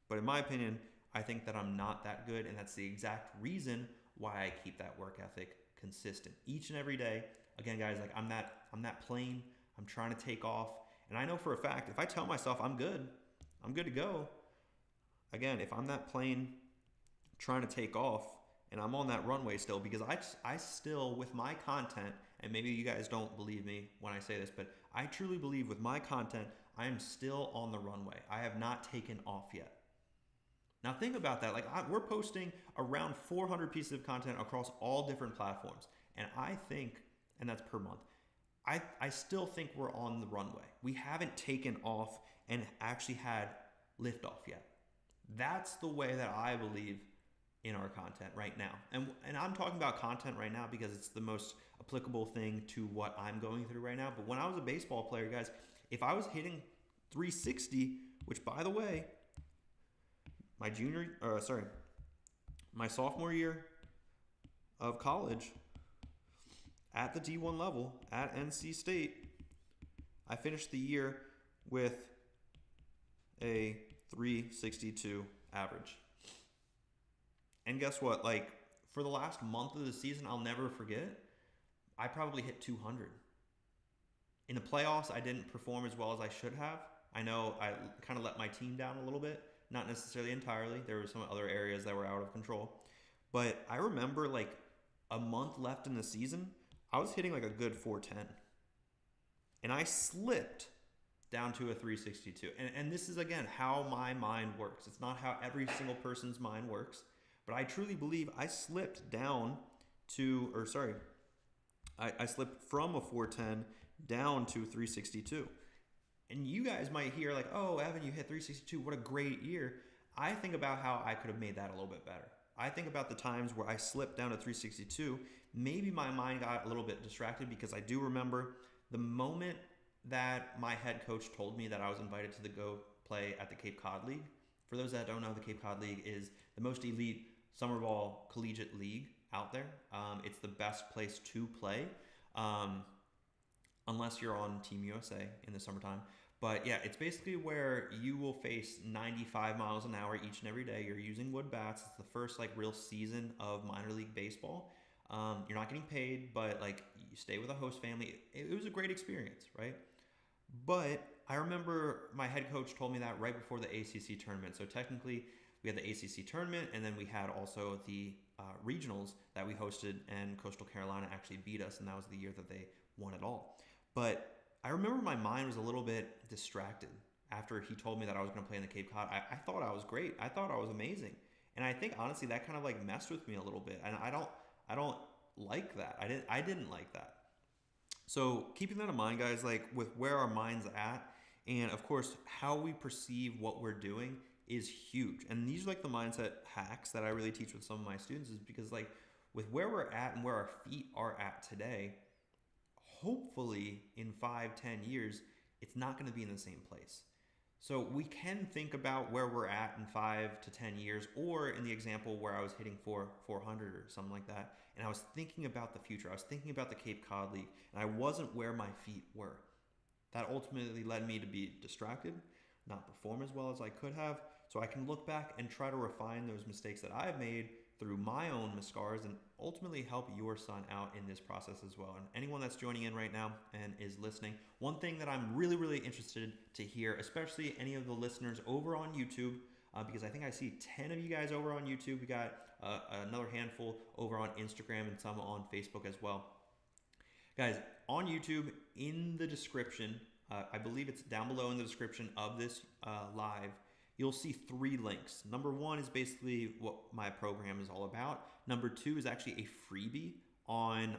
Speaker 19: But in my opinion, I think that I'm not that good, and that's the exact reason why I keep that work ethic consistent each and every day. Again, guys, like I'm that plane. I'm trying to take off, and I know for a fact if I tell myself I'm good to go. Again, if I'm that plane trying to take off and I'm on that runway still, because I still, with my content, and maybe you guys don't believe me when I say this, but I truly believe with my content, I am still on the runway. I have not taken off yet. Now think about that. Like we're posting around 400 pieces of content across all different platforms. And I think, and that's per month, I still think we're on the runway. We haven't taken off and actually had liftoff yet. That's the way that I believe in our content right now. And I'm talking about content right now because it's the most applicable thing to what I'm going through right now. But when I was a baseball player, guys, if I was hitting 360, which by the way, my sophomore year of college at the D1 level at NC State, I finished the year with a 362 average. And guess what? Like for the last month of the season, I'll never forget, I probably hit 200. In the playoffs, I didn't perform as well as I should have. I know I kind of let my team down a little bit, not necessarily entirely. There were some other areas that were out of control. But I remember like a month left in the season, I was hitting like a good 410. And I slipped down to a 362. And this is, again, how my mind works. It's not how every single person's mind works. But I truly believe I slipped down to, I slipped from a 410 down to 362. And you guys might hear like, oh, Evan, you hit 362. What a great year. I think about how I could have made that a little bit better. I think about the times where I slipped down to 362. Maybe my mind got a little bit distracted because I do remember the moment that my head coach told me that I was invited to go play at the Cape Cod League. For those that don't know, the Cape Cod League is the most elite summer ball collegiate league out there. It's the best place to play, unless you're on Team USA in the summertime. But yeah, it's basically where you will face 95 miles an hour each and every day. You're using wood bats. It's the first like real season of minor league baseball. You're not getting paid, but like you stay with a host family. It was a great experience, right? But I remember my head coach told me that right before the ACC tournament. So technically we had the ACC tournament, and then we had also the regionals that we hosted, and Coastal Carolina actually beat us, and that was the year that they won it all. But I remember my mind was a little bit distracted after he told me that I was going to play in the Cape Cod. I thought I was great. I thought I was amazing. And I think honestly that kind of like messed with me a little bit. And I don't like that. I didn't like that. So keeping that in mind, guys, like with where our mind's at, and of course how we perceive what we're doing is huge. And these are like the mindset hacks that I really teach with some of my students, is because like with where we're at and where our feet are at today, hopefully in 5-10 years, it's not going to be in the same place. So we can think about where we're at in 5 to 10 years, or in the example where I was hitting 400 or something like that, and I was thinking about the future. I was thinking about the Cape Cod League, and I wasn't where my feet were. That ultimately led me to be distracted, not perform as well as I could have. So I can look back and try to refine those mistakes that I've made through my own scars, and ultimately help your son out in this process as well. And anyone that's joining in right now and is listening, one thing that I'm really, really interested to hear, especially any of the listeners over on YouTube, because I think I see 10 of you guys over on YouTube. We got another handful over on Instagram and some on Facebook as well. Guys, on YouTube, in the description, I believe it's down below in the description of this live, you'll see 3 links. Number 1 is basically what my program is all about. Number 2 is actually a freebie on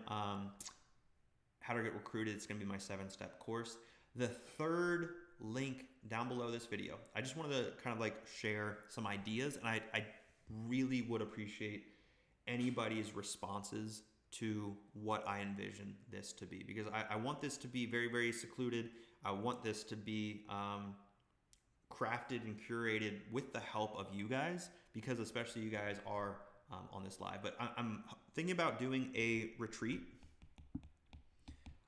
Speaker 19: how to get recruited. It's going to be my 7-step course. The 3rd link down below this video, I just wanted to kind of like share some ideas, and I really would appreciate anybody's responses to what I envision this to be, because I want this to be very, very secluded. I want this to be crafted and curated with the help of you guys, because especially you guys are on this live. But I'm thinking about doing a retreat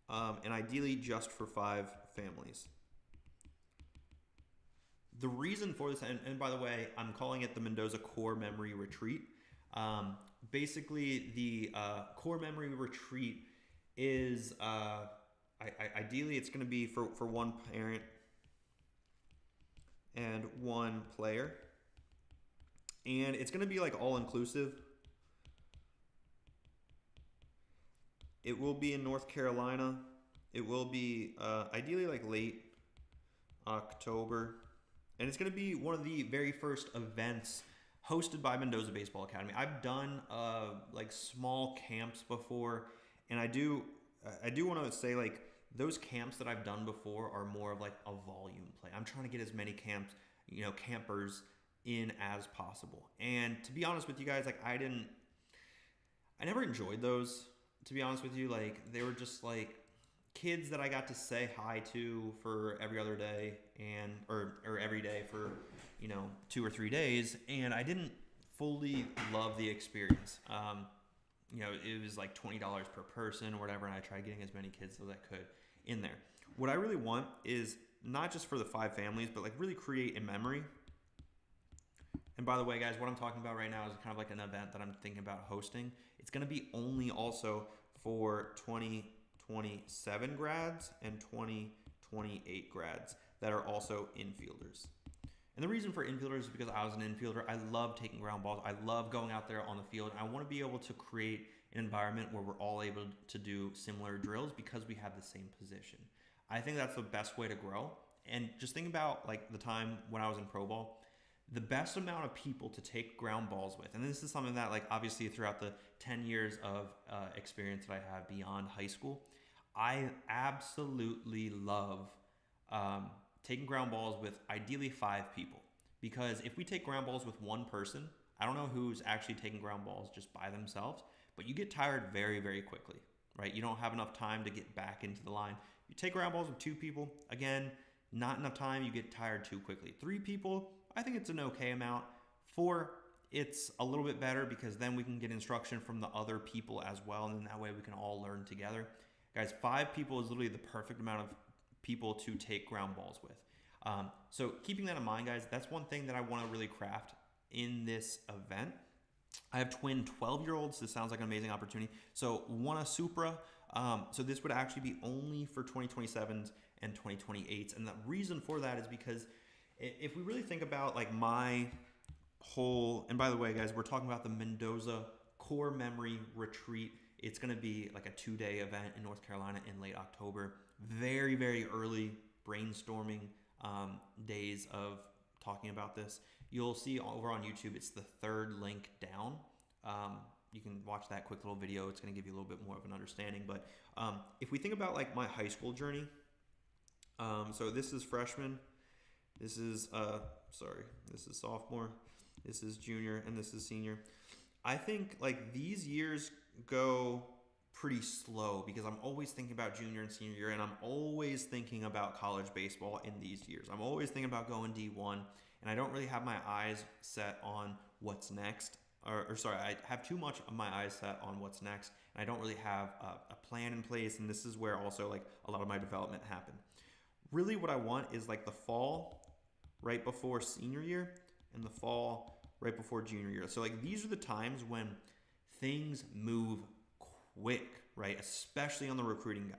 Speaker 19: and ideally just for 5 families. The reason for this, and by the way, I'm calling it the Mendoza Core Memory Retreat. Basically, the Core Memory Retreat is, ideally it's going to be for one parent and one player. And it's going to be like all inclusive. It will be in North Carolina. It will be ideally like late October. And it's going to be one of the very first events hosted by Mendoza Baseball Academy. I've done like small camps before, and I do want to say like those camps that I've done before are more of like a volume play. I'm trying to get as many campers in as possible. And to be honest with you guys, like I never enjoyed those, to be honest with you. Like they were just like kids that I got to say hi to for every other day or every day for 2 or 3 days, and I didn't fully love the experience. It was like $20 per person or whatever, and I tried getting as many kids as I could in there. What I really want is not just for the 5 families, but like really create a memory. And by the way, guys, what I'm talking about right now is kind of like an event that I'm thinking about hosting. It's going to be only also for 2027 grads and 2028 grads that are also infielders. And the reason for infielders is because I was an infielder. I love taking ground balls. I love going out there on the field. I want to be able to create an environment where we're all able to do similar drills because we have the same position. I think that's the best way to grow. And just think about like the time when I was in pro ball, the best amount of people to take ground balls with. And this is something that like obviously throughout the 10 years of experience that I have beyond high school, I absolutely love taking ground balls with ideally 5 people. Because if we take ground balls with one person, I don't know who's actually taking ground balls just by themselves, but you get tired very, very quickly, right? You don't have enough time to get back into the line. You take ground balls with 2 people, again, not enough time, you get tired too quickly. 3 people, I think it's an okay amount. 4, it's a little bit better because then we can get instruction from the other people as well, and then that way we can all learn together. Guys, 5 people is literally the perfect amount of people to take ground balls with. So keeping that in mind, guys, that's one thing that I want to really craft in this event. I have twin 12-year-olds. This sounds like an amazing opportunity. So one a Supra. So this would actually be only for 2027s and 2028s. And the reason for that is because if we really think about like my whole, and by the way, guys, we're talking about the Mendoza Core Memory Retreat. It's going to be like a 2-day event in North Carolina in late October. Very, very early brainstorming days of talking about this. You'll see over on YouTube, it's the 3rd link down. You can watch that quick little video. It's going to give you a little bit more of an understanding. But if we think about like my high school journey, so this is freshman, this is this is sophomore, this is junior, and this is senior. I think like these years go pretty slow because I'm always thinking about junior and senior year, and I'm always thinking about college baseball in these years. I'm always thinking about going D1, and I don't really have my eyes set on what's next. I have too much of my eyes set on what's next, and I don't really have a plan in place, and this is where also like a lot of my development happened. Really what I want is like the fall right before senior year and the fall right before junior year. So like these are the times when things move quick, right? Especially on the recruiting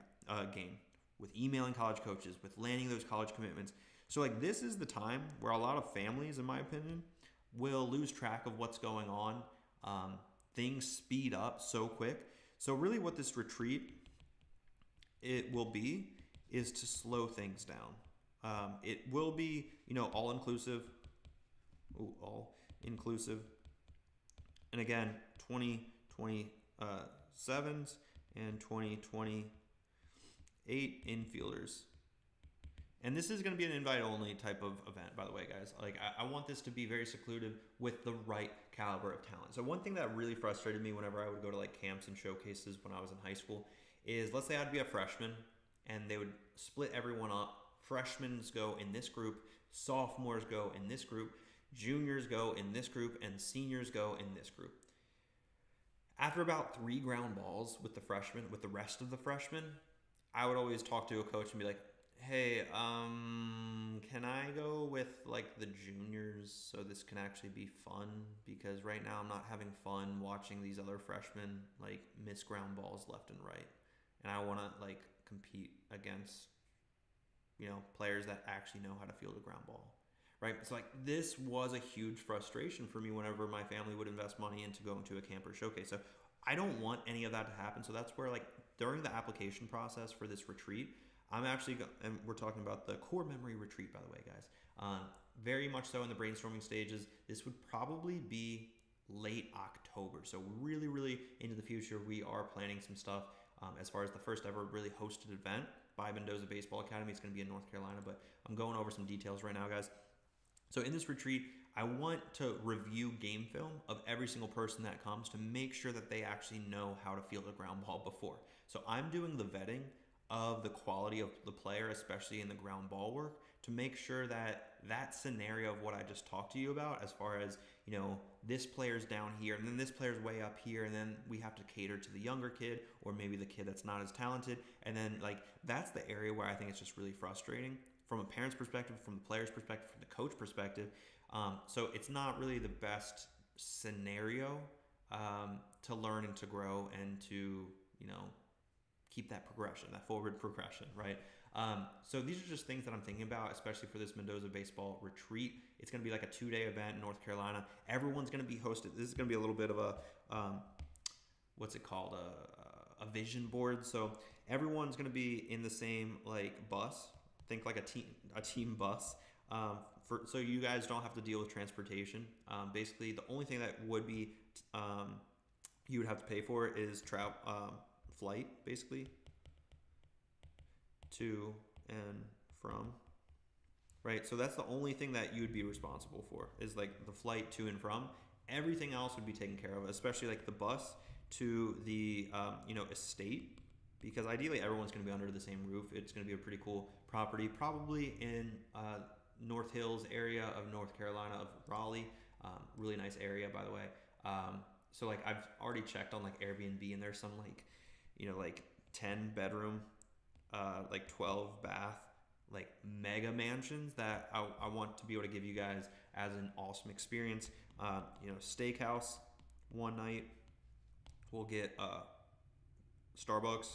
Speaker 19: game, with emailing college coaches, with landing those college commitments. So like this is the time where a lot of families, in my opinion, will lose track of what's going on. Things speed up so quick. So really what this retreat it will be is to slow things down. It will be, all inclusive. All inclusive. And again, 2027s and 2028 infielders. And this is going to be an invite-only type of event, by the way, guys. Like, I want this to be very secluded with the right caliber of talent. So one thing that really frustrated me whenever I would go to like camps and showcases when I was in high school is, let's say I'd be a freshman, and they would split everyone up. Freshmen go in this group, sophomores go in this group, juniors go in this group, and seniors go in this group. After about 3 ground balls with the freshmen, with the rest of the freshmen, I would always talk to a coach and be like, hey, can I go with like the juniors so this can actually be fun? Because right now I'm not having fun watching these other freshmen like miss ground balls left and right. And I want to like compete against, you know, players that actually know how to field a ground ball. Right? So like this was a huge frustration for me whenever my family would invest money into going to a camper showcase. So I don't want any of that to happen. So that's where like during the application process for this retreat, I'm actually, and we're talking about the core memory retreat, by the way, guys. Very much so in the brainstorming stages. This would probably be late October. So really, really into the future, we are planning some stuff as far as the first ever really hosted event by Mendoza Baseball Academy. It's going to be in North Carolina, but I'm going over some details right now, guys. So in this retreat, I want to review game film of every single person that comes to make sure that they actually know how to field a ground ball before. So I'm doing the vetting of the quality of the player, especially in the ground ball work, to make sure that that scenario of what I just talked to you about, as far as, you know, this player's down here and then this player's way up here, and then we have to cater to the younger kid or maybe the kid that's not as talented. And then like that's the area where I think it's just really frustrating from a parent's perspective, from the player's perspective, from the coach perspective. So it's not really the best scenario to learn and to grow and to, you know, keep that progression, that forward progression, right? So these are just things that I'm thinking about, especially for this Mendoza baseball retreat. It's going to be like a 2-day event in North Carolina. Everyone's going to be hosted. This is going to be a little bit of a, what's it called? A vision board. So everyone's going to be in the same like bus. Think like a team bus. So you guys don't have to deal with transportation. Basically, the only thing that would be you would have to pay for is flight, basically, to and from, right? So that's the only thing that you would be responsible for, is like the flight to and from. Everything else would be taken care of, especially like the bus to the you know, estate, because ideally everyone's going to be under the same roof. It's going to be a pretty cool property, probably in North Hills area of North Carolina, of Raleigh. Really nice area, by the way. So like I've already checked on like Airbnb, and there's some like, you know, like 10 bedroom, like 12 bath, like mega mansions that I want to be able to give you guys as an awesome experience. You know, steakhouse one night. We'll get Starbucks,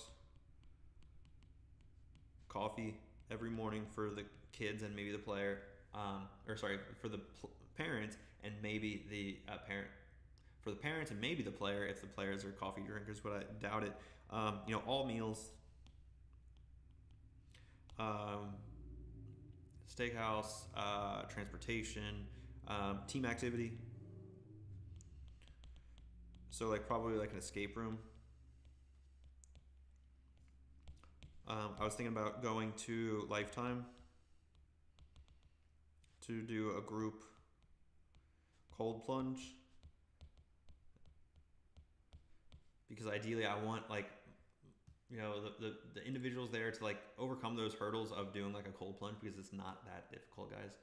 Speaker 19: coffee every morning for the kids and maybe the player, for the parents and maybe the parent. For the parents and maybe the player, if the players are coffee drinkers, but I doubt it. You know, all meals, steakhouse, transportation, team activity. So like probably like an escape room. I was thinking about going to Lifetime to do a group cold plunge, because ideally I want like, you know, the individuals there to like overcome those hurdles of doing like a cold plunge, because it's not that difficult, guys.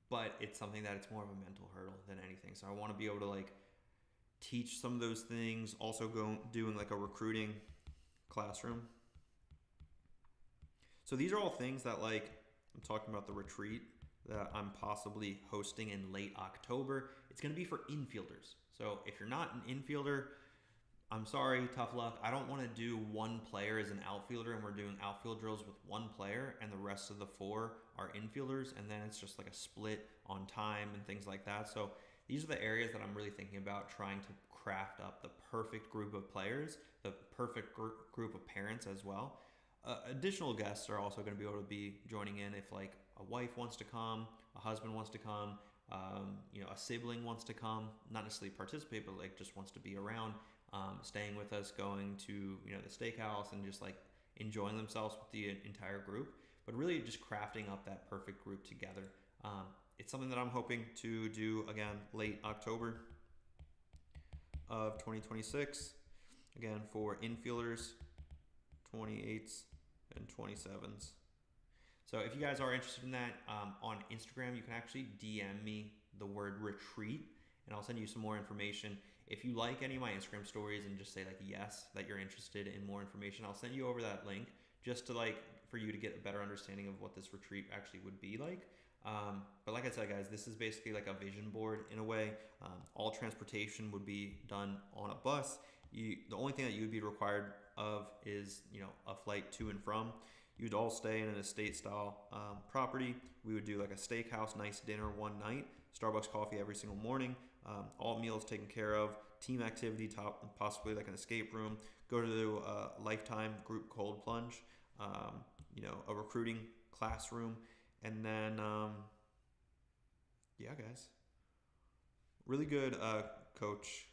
Speaker 19: But it's something that it's more of a mental hurdle than anything. So I want to be able to like teach some of those things. Also doing like a recruiting classroom. So these are all things that, like, I'm talking about the retreat that I'm possibly hosting in late October. It's going to be for infielders. So if you're not an infielder, I'm sorry, tough luck. I don't want to do one player as an outfielder and we're doing outfield drills with one player and the rest of the 4 are infielders, and then it's just like a split on time and things like that. So these are the areas that I'm really thinking about, trying to craft up the perfect group of players, the perfect group of parents as well. Additional guests are also going to be able to be joining in if like a wife wants to come, a husband wants to come, you know, a sibling wants to come, not necessarily participate, but like just wants to be around, staying with us, going to, you know, the steakhouse and just like enjoying themselves with the entire group, but really just crafting up that perfect group together. It's something that I'm hoping to do again late October of 2026, again for infielders, 28s and 27s. So if you guys are interested in that, on Instagram, you can actually DM me the word retreat and I'll send you some more information.
Speaker 10: if you like any of my Instagram stories and just say like yes, that you're interested in more information, I'll send you over that link just to like for you to get a better understanding of what this retreat actually would be like. But like I said, guys, this is basically like a vision board in a way. All transportation would be done on a bus. The only thing that you would be required of is, you know, a flight to and from. You'd all stay in an estate style property. We would do like a steakhouse, nice dinner one night, Starbucks coffee every single morning, all meals taken care of, team activity, possibly like an escape room, go to a lifetime group cold plunge, you know, a recruiting classroom, and then, yeah, guys, really good coach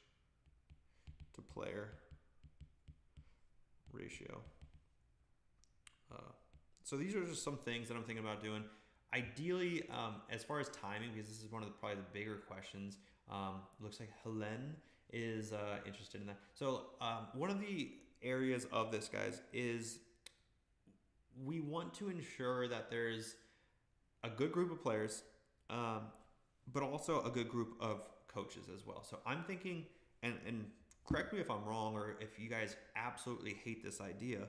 Speaker 10: to player ratio. So these are just some things that I'm thinking about doing. Ideally, as far as timing, because this is one of probably the bigger questions, looks like Helen is interested in that. So one of the areas of this, guys, is we want to ensure that there's a good group of players, but also a good group of coaches as well. So I'm thinking, and correct me if I'm wrong or if you guys absolutely hate this idea,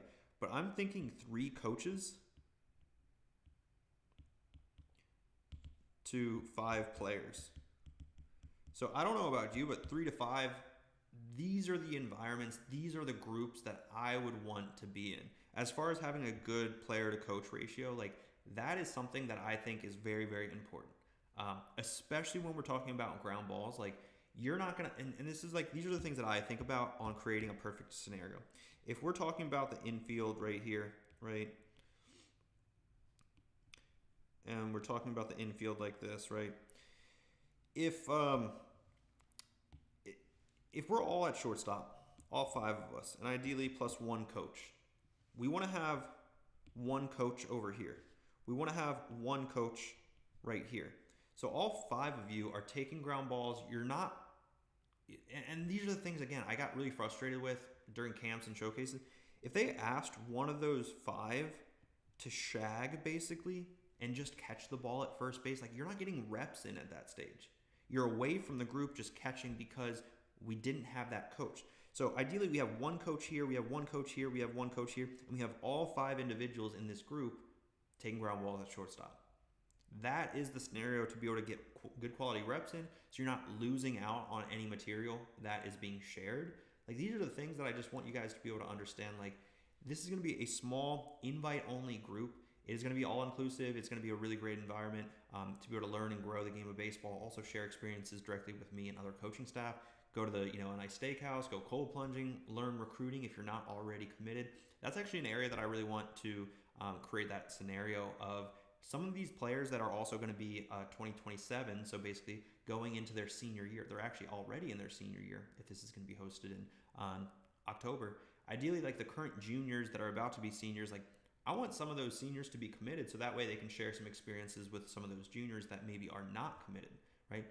Speaker 10: but I'm thinking 3 coaches to 5 players. So I don't know about you, but 3 to 5, these are the environments, these are the groups that I would want to be in. As far as having a good player to coach ratio, like that is something that I think is very, very important. Especially when we're talking about ground balls, like you're not gonna, and this is like, these are the things that I think about on creating a perfect scenario. If we're talking about the infield right here, right? And we're talking about the infield like this, right? If we're all at shortstop, all 5 of us, and ideally plus 1 coach, we want to have 1 coach over here. We want to have 1 coach right here. So all 5 of you are taking ground balls. You're not, and these are the things, again, I got really frustrated with during camps and showcases. If they asked one of those 5 to shag basically and just catch the ball at first base, like you're not getting reps in at that stage. You're away from the group just catching because we didn't have that coach. So ideally we have 1 coach here, we have 1 coach here, we have 1 coach here, and we have all 5 individuals in this group taking ground balls at shortstop. That is the scenario to be able to get good quality reps in, so you're not losing out on any material that is being shared. Like these are the things that I just want you guys to be able to understand. Like this is going to be a small invite-only group. It is going to be all-inclusive. It's going to be a really great environment to be able to learn and grow the game of baseball. Also share experiences directly with me and other coaching staff. Go to the, you know, a nice steakhouse, go cold plunging, learn recruiting if you're not already committed. That's actually an area that I really want to create that scenario of some of these players that are also going to be 2027, so basically going into their senior year. They're actually already in their senior year if this is going to be hosted in October. Ideally, like the current juniors that are about to be seniors, like I want some of those seniors to be committed so that way they can share some experiences with some of those juniors that maybe are not committed, right?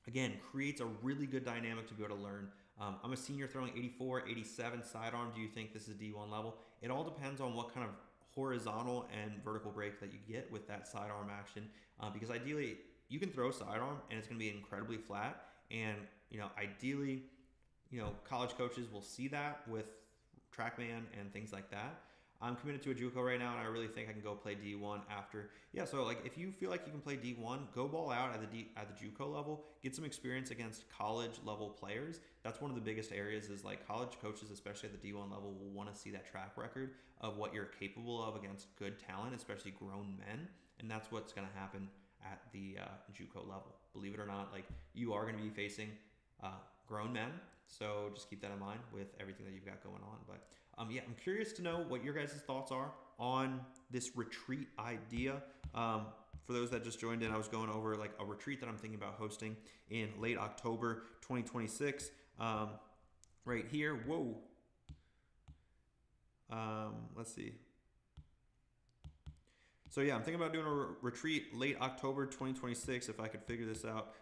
Speaker 10: Again, creates a really good dynamic to be able to learn. I'm a senior throwing 84, 87 sidearm. Do you think this is D1 level? It all depends on what kind of horizontal and vertical break that you get with that sidearm action, because ideally you can throw sidearm and it's going to be incredibly flat, and you know, ideally, you know, college coaches will see that with TrackMan and things like that. I'm committed to a JUCO right now, and I really think I can go play D1 after. Yeah, so like if you feel like you can play D1, go ball out at the JUCO level, get some experience against college level players. That's one of the biggest areas is like college coaches, especially at the D1 level, will want to see that track record of what you're capable of against good talent, especially grown men, and that's what's going to happen at the JUCO level. Believe it or not, like you are going to be facing grown men, so just keep that in mind with everything that you've got going on. But yeah, I'm curious to know what your guys' thoughts are on this retreat idea. For those that just joined in, I was going over like a retreat that I'm thinking about hosting in late October 2026. Right here, whoa. Let's see. So yeah, I'm thinking about doing a retreat late October 2026 if I could figure this out.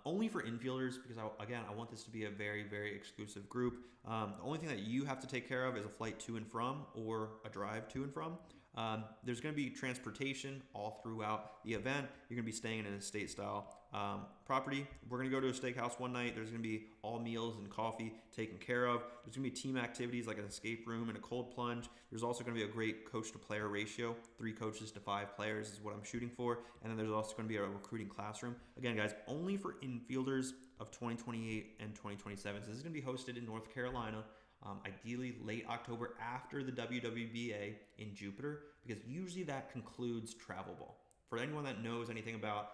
Speaker 10: Only for infielders because, I want this to be a very, very exclusive group. The only thing that you have to take care of is a flight to and from or a drive to and from.
Speaker 19: There's going to be transportation all throughout the event. You're going to be staying in an estate style property. We're going to go to a steakhouse one night. There's going to be all meals and coffee taken care of. There's going to be team activities like an escape room and a cold plunge. There's also going to be a great coach to player ratio. 3 coaches to 5 players is what I'm shooting for. And then there's also going to be a recruiting classroom. Again, guys, only for infielders of 2028 and 2027. So this is going to be hosted in North Carolina. Ideally late October after the WWBA in Jupiter, because usually that concludes travel ball. For anyone that knows anything about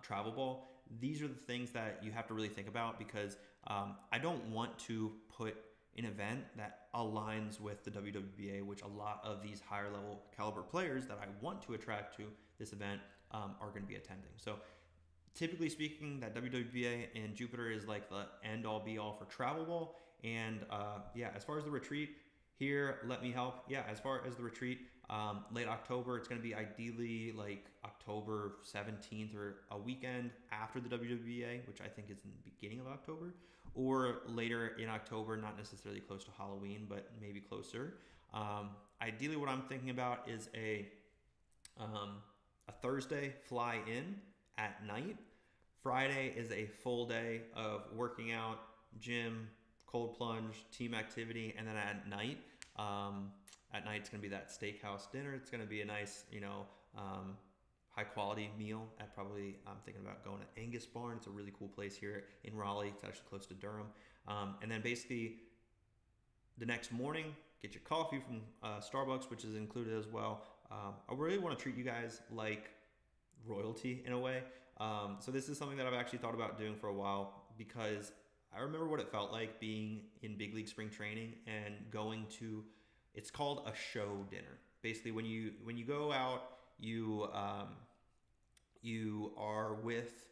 Speaker 19: travel ball, these are the things that you have to really think about, because I don't want to put an event that aligns with the WWBA, which a lot of these higher level caliber players that I want to attract to this event are going to be attending. So typically speaking, that WWBA in Jupiter is like the end all be all for travel ball. And yeah, as far as the retreat here, let me help. Yeah, as far as the retreat, late October, it's going to be ideally like October 17th or a weekend after the WWBA, which I think is in the beginning of October, or later in October, not necessarily close to Halloween, but maybe closer. Ideally, what I'm thinking about is a Thursday fly in at night. Friday is a full day of working out, gym, cold plunge, team activity, and then at night it's going to be that steakhouse dinner. It's going to be a nice, high quality meal at probably, I'm thinking about going to Angus Barn. It's a really cool place here in Raleigh. It's actually close to Durham. And then basically the next morning, get your coffee from Starbucks, which is included as well. I really want to treat you guys like royalty in a way. So this is something that I've actually thought about doing for a while, because I remember what it felt like being in big league spring training and going to, it's called a show dinner. Basically, when you go out, you are with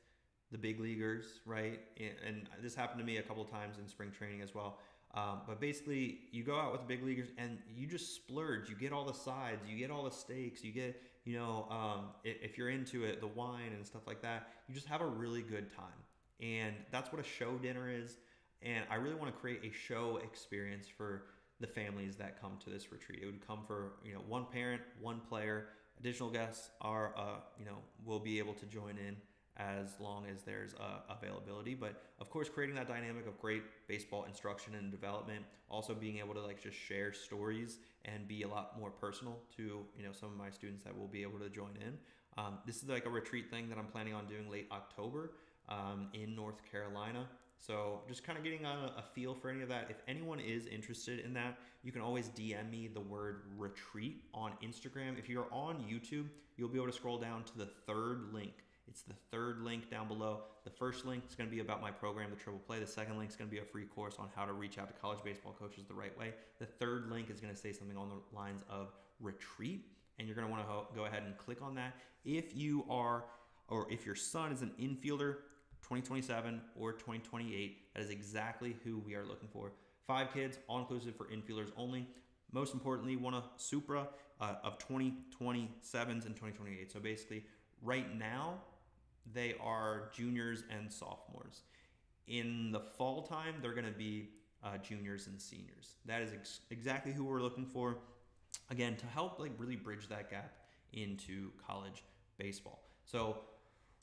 Speaker 19: the big leaguers, right? And this happened to me a couple of times in spring training as well. But basically, you go out with the big leaguers and you just splurge. You get all the sides, you get all the steaks, you get, if you're into it, the wine and stuff like that. You just have a really good time. And that's what a show dinner is. And I really want to create a show experience for the families that come to this retreat. It would come for, one parent, one player. Additional guests are, will be able to join in as long as there's availability. But of course, creating that dynamic of great baseball instruction and development, also being able to just share stories and be a lot more personal to, some of my students that will be able to join in. This is like a retreat thing that I'm planning on doing late October in North Carolina. So just kind of getting a feel for any of that. If anyone is interested in that, you can always DM me the word retreat on Instagram. If you're on YouTube, you'll be able to scroll down to the 3rd link. It's the 3rd link down below. The first link is going to be about my program, the Triple Play. The second link is going to be a free course on how to reach out to college baseball coaches the right way. The 3rd link is going to say something on the lines of retreat, and you're going to want to go ahead and click on that. If you are, or if your son is an infielder, 2027 or 2028, that is exactly who we are looking for. 5 kids, all inclusive for infielders only. Most importantly, want a Supra of 2027s and 2028. So basically, right now, they are juniors and sophomores. In the fall time, they're going to be juniors and seniors. That is exactly who we're looking for. Again, to help really bridge that gap into college baseball. So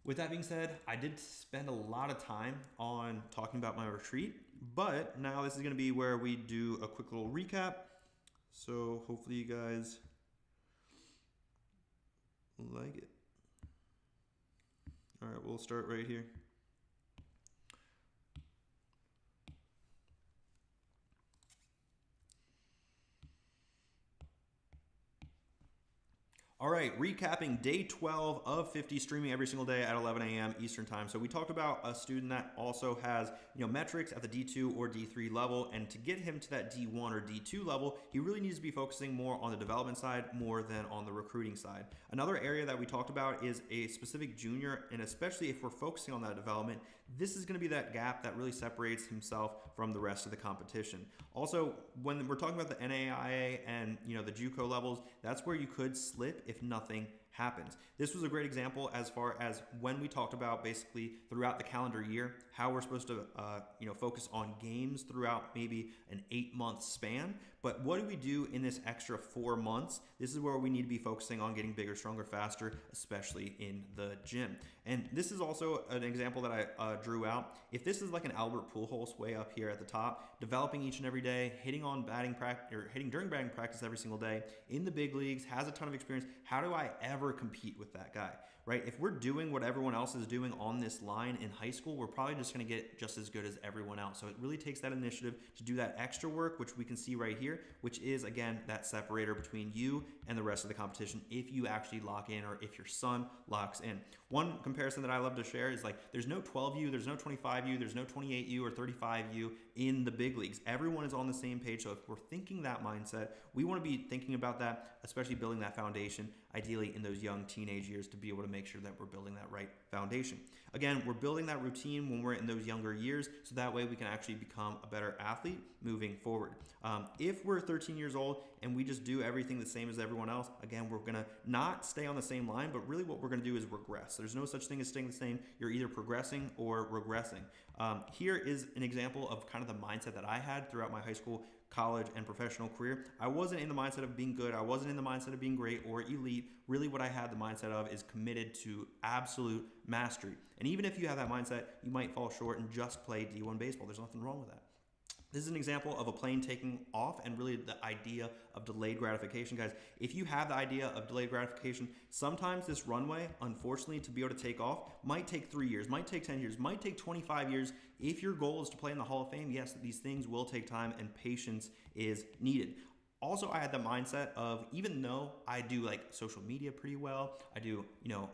Speaker 19: with that being said, I did spend a lot of time on talking about my retreat, but now this is going to be where we do a quick little recap. So hopefully you guys like it. All right, we'll start right here. All right, recapping day 12 of 50, streaming every single day at 11 a.m. Eastern time. So we talked about a student that also has, metrics at the D2 or D3 level, and to get him to that D1 or D2 level, he really needs to be focusing more on the development side more than on the recruiting side. Another area that we talked about is a specific junior, and especially if we're focusing on that development, this is going to be that gap that really separates himself from the rest of the competition. Also, when we're talking about the NAIA and the JUCO levels, that's where you could slip if nothing happens. This was a great example as far as when we talked about basically throughout the calendar year, how we're supposed to focus on games throughout maybe an 8-month span. But what do we do in this extra 4 months? This is where we need to be focusing on getting bigger, stronger, faster, especially in the gym. And this is also an example that I drew out. If this is like an Albert Pujols way up here at the top, developing each and every day, hitting on batting practice or hitting during batting practice every single day, in the big leagues, has a ton of experience, how do I ever compete with that guy? Right? If we're doing what everyone else is doing on this line in high school, we're probably just going to get just as good as everyone else. So it really takes that initiative to do that extra work, which we can see right here, which is, again, that separator between you and the rest of the competition if you actually lock in or if your son locks in. One comparison that I love to share is like there's no 12U, there's no 25U, there's no 28U or 35U in the big leagues. Everyone is on the same page. So if we're thinking that mindset, we want to be thinking about that, especially building that foundation, ideally in those young teenage years, to be able to make sure that we're building that right foundation. Again, we're building that routine when we're in those younger years, so that way we can actually become a better athlete moving forward. If we're 13 years old and we just do everything the same as everyone else, again, we're going to not stay on the same line, but really what we're going to do is regress. There's no such thing as staying the same. You're either progressing or regressing. Here is an example of kind of the mindset that I had throughout my high school, college, and professional career. I wasn't in the mindset of being good. I wasn't in the mindset of being great or elite. Really what I had the mindset of is committed to absolute mastery. And even if you have that mindset, you might fall short and just play D1 baseball. There's nothing wrong with that. This is an example of a plane taking off and really the idea of delayed gratification. Guys, if you have the idea of delayed gratification, sometimes this runway, unfortunately, to be able to take off might take 3 years, might take 10 years, might take 25 years. If your goal is to play in the Hall of Fame, yes, these things will take time and patience is needed. Also, I had the mindset of, even though I do like social media pretty well, I do,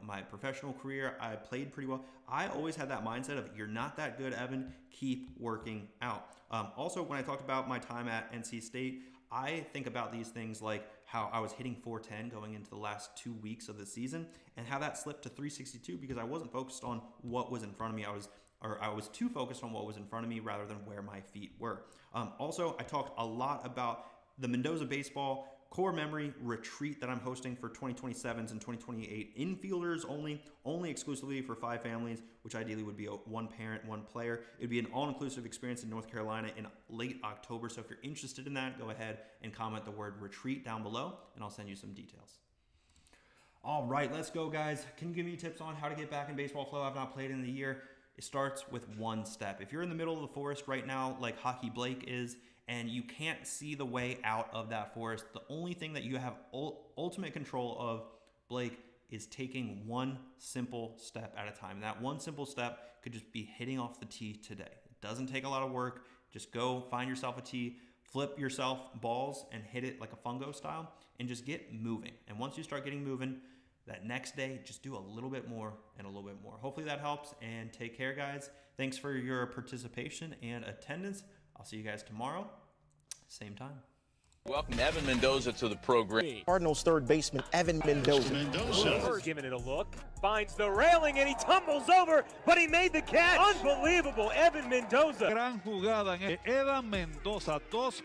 Speaker 19: my professional career, I played pretty well, I always had that mindset of, you're not that good, Evan, keep working out. Also, when I talked about my time at NC State, I think about these things like how I was hitting 410 going into the last 2 weeks of the season and how that slipped to 362 because I wasn't focused on what was in front of me. I was too focused on what was in front of me rather than where my feet were. Also, I talked a lot about the Mendoza Baseball Core Memory Retreat that I'm hosting for 2027s and 2028 infielders only exclusively for 5 families, which ideally would be a 1 parent, 1 player. It would be an all-inclusive experience in North Carolina in late October. So if you're interested in that, go ahead and comment the word retreat down below and I'll send you some details. All right, let's go, guys. Can you give me tips on how to get back in baseball flow? I've not played in a year. It starts with 1 step. If you're in the middle of the forest right now, like Hockey Blake is, and you can't see the way out of that forest, the only thing that you have ultimate control of, Blake, is taking 1 simple step at a time. And that 1 simple step could just be hitting off the tee today. It doesn't take a lot of work. Just go find yourself a tee, flip yourself balls and hit it like a fungo style and just get moving. And once you start getting moving, that next day, just do a little bit more and a little bit more. Hopefully that helps, and take care, guys. Thanks for your participation and attendance. I'll see you guys tomorrow, same time.
Speaker 13: Welcome Evan Mendoza to the program.
Speaker 14: Cardinals third baseman Evan Mendoza.
Speaker 15: Giving it a look, finds the railing and he tumbles over, but he made the catch. Unbelievable, Evan Mendoza.
Speaker 16: Gran jugada en Evan Mendoza, 2 hoyas.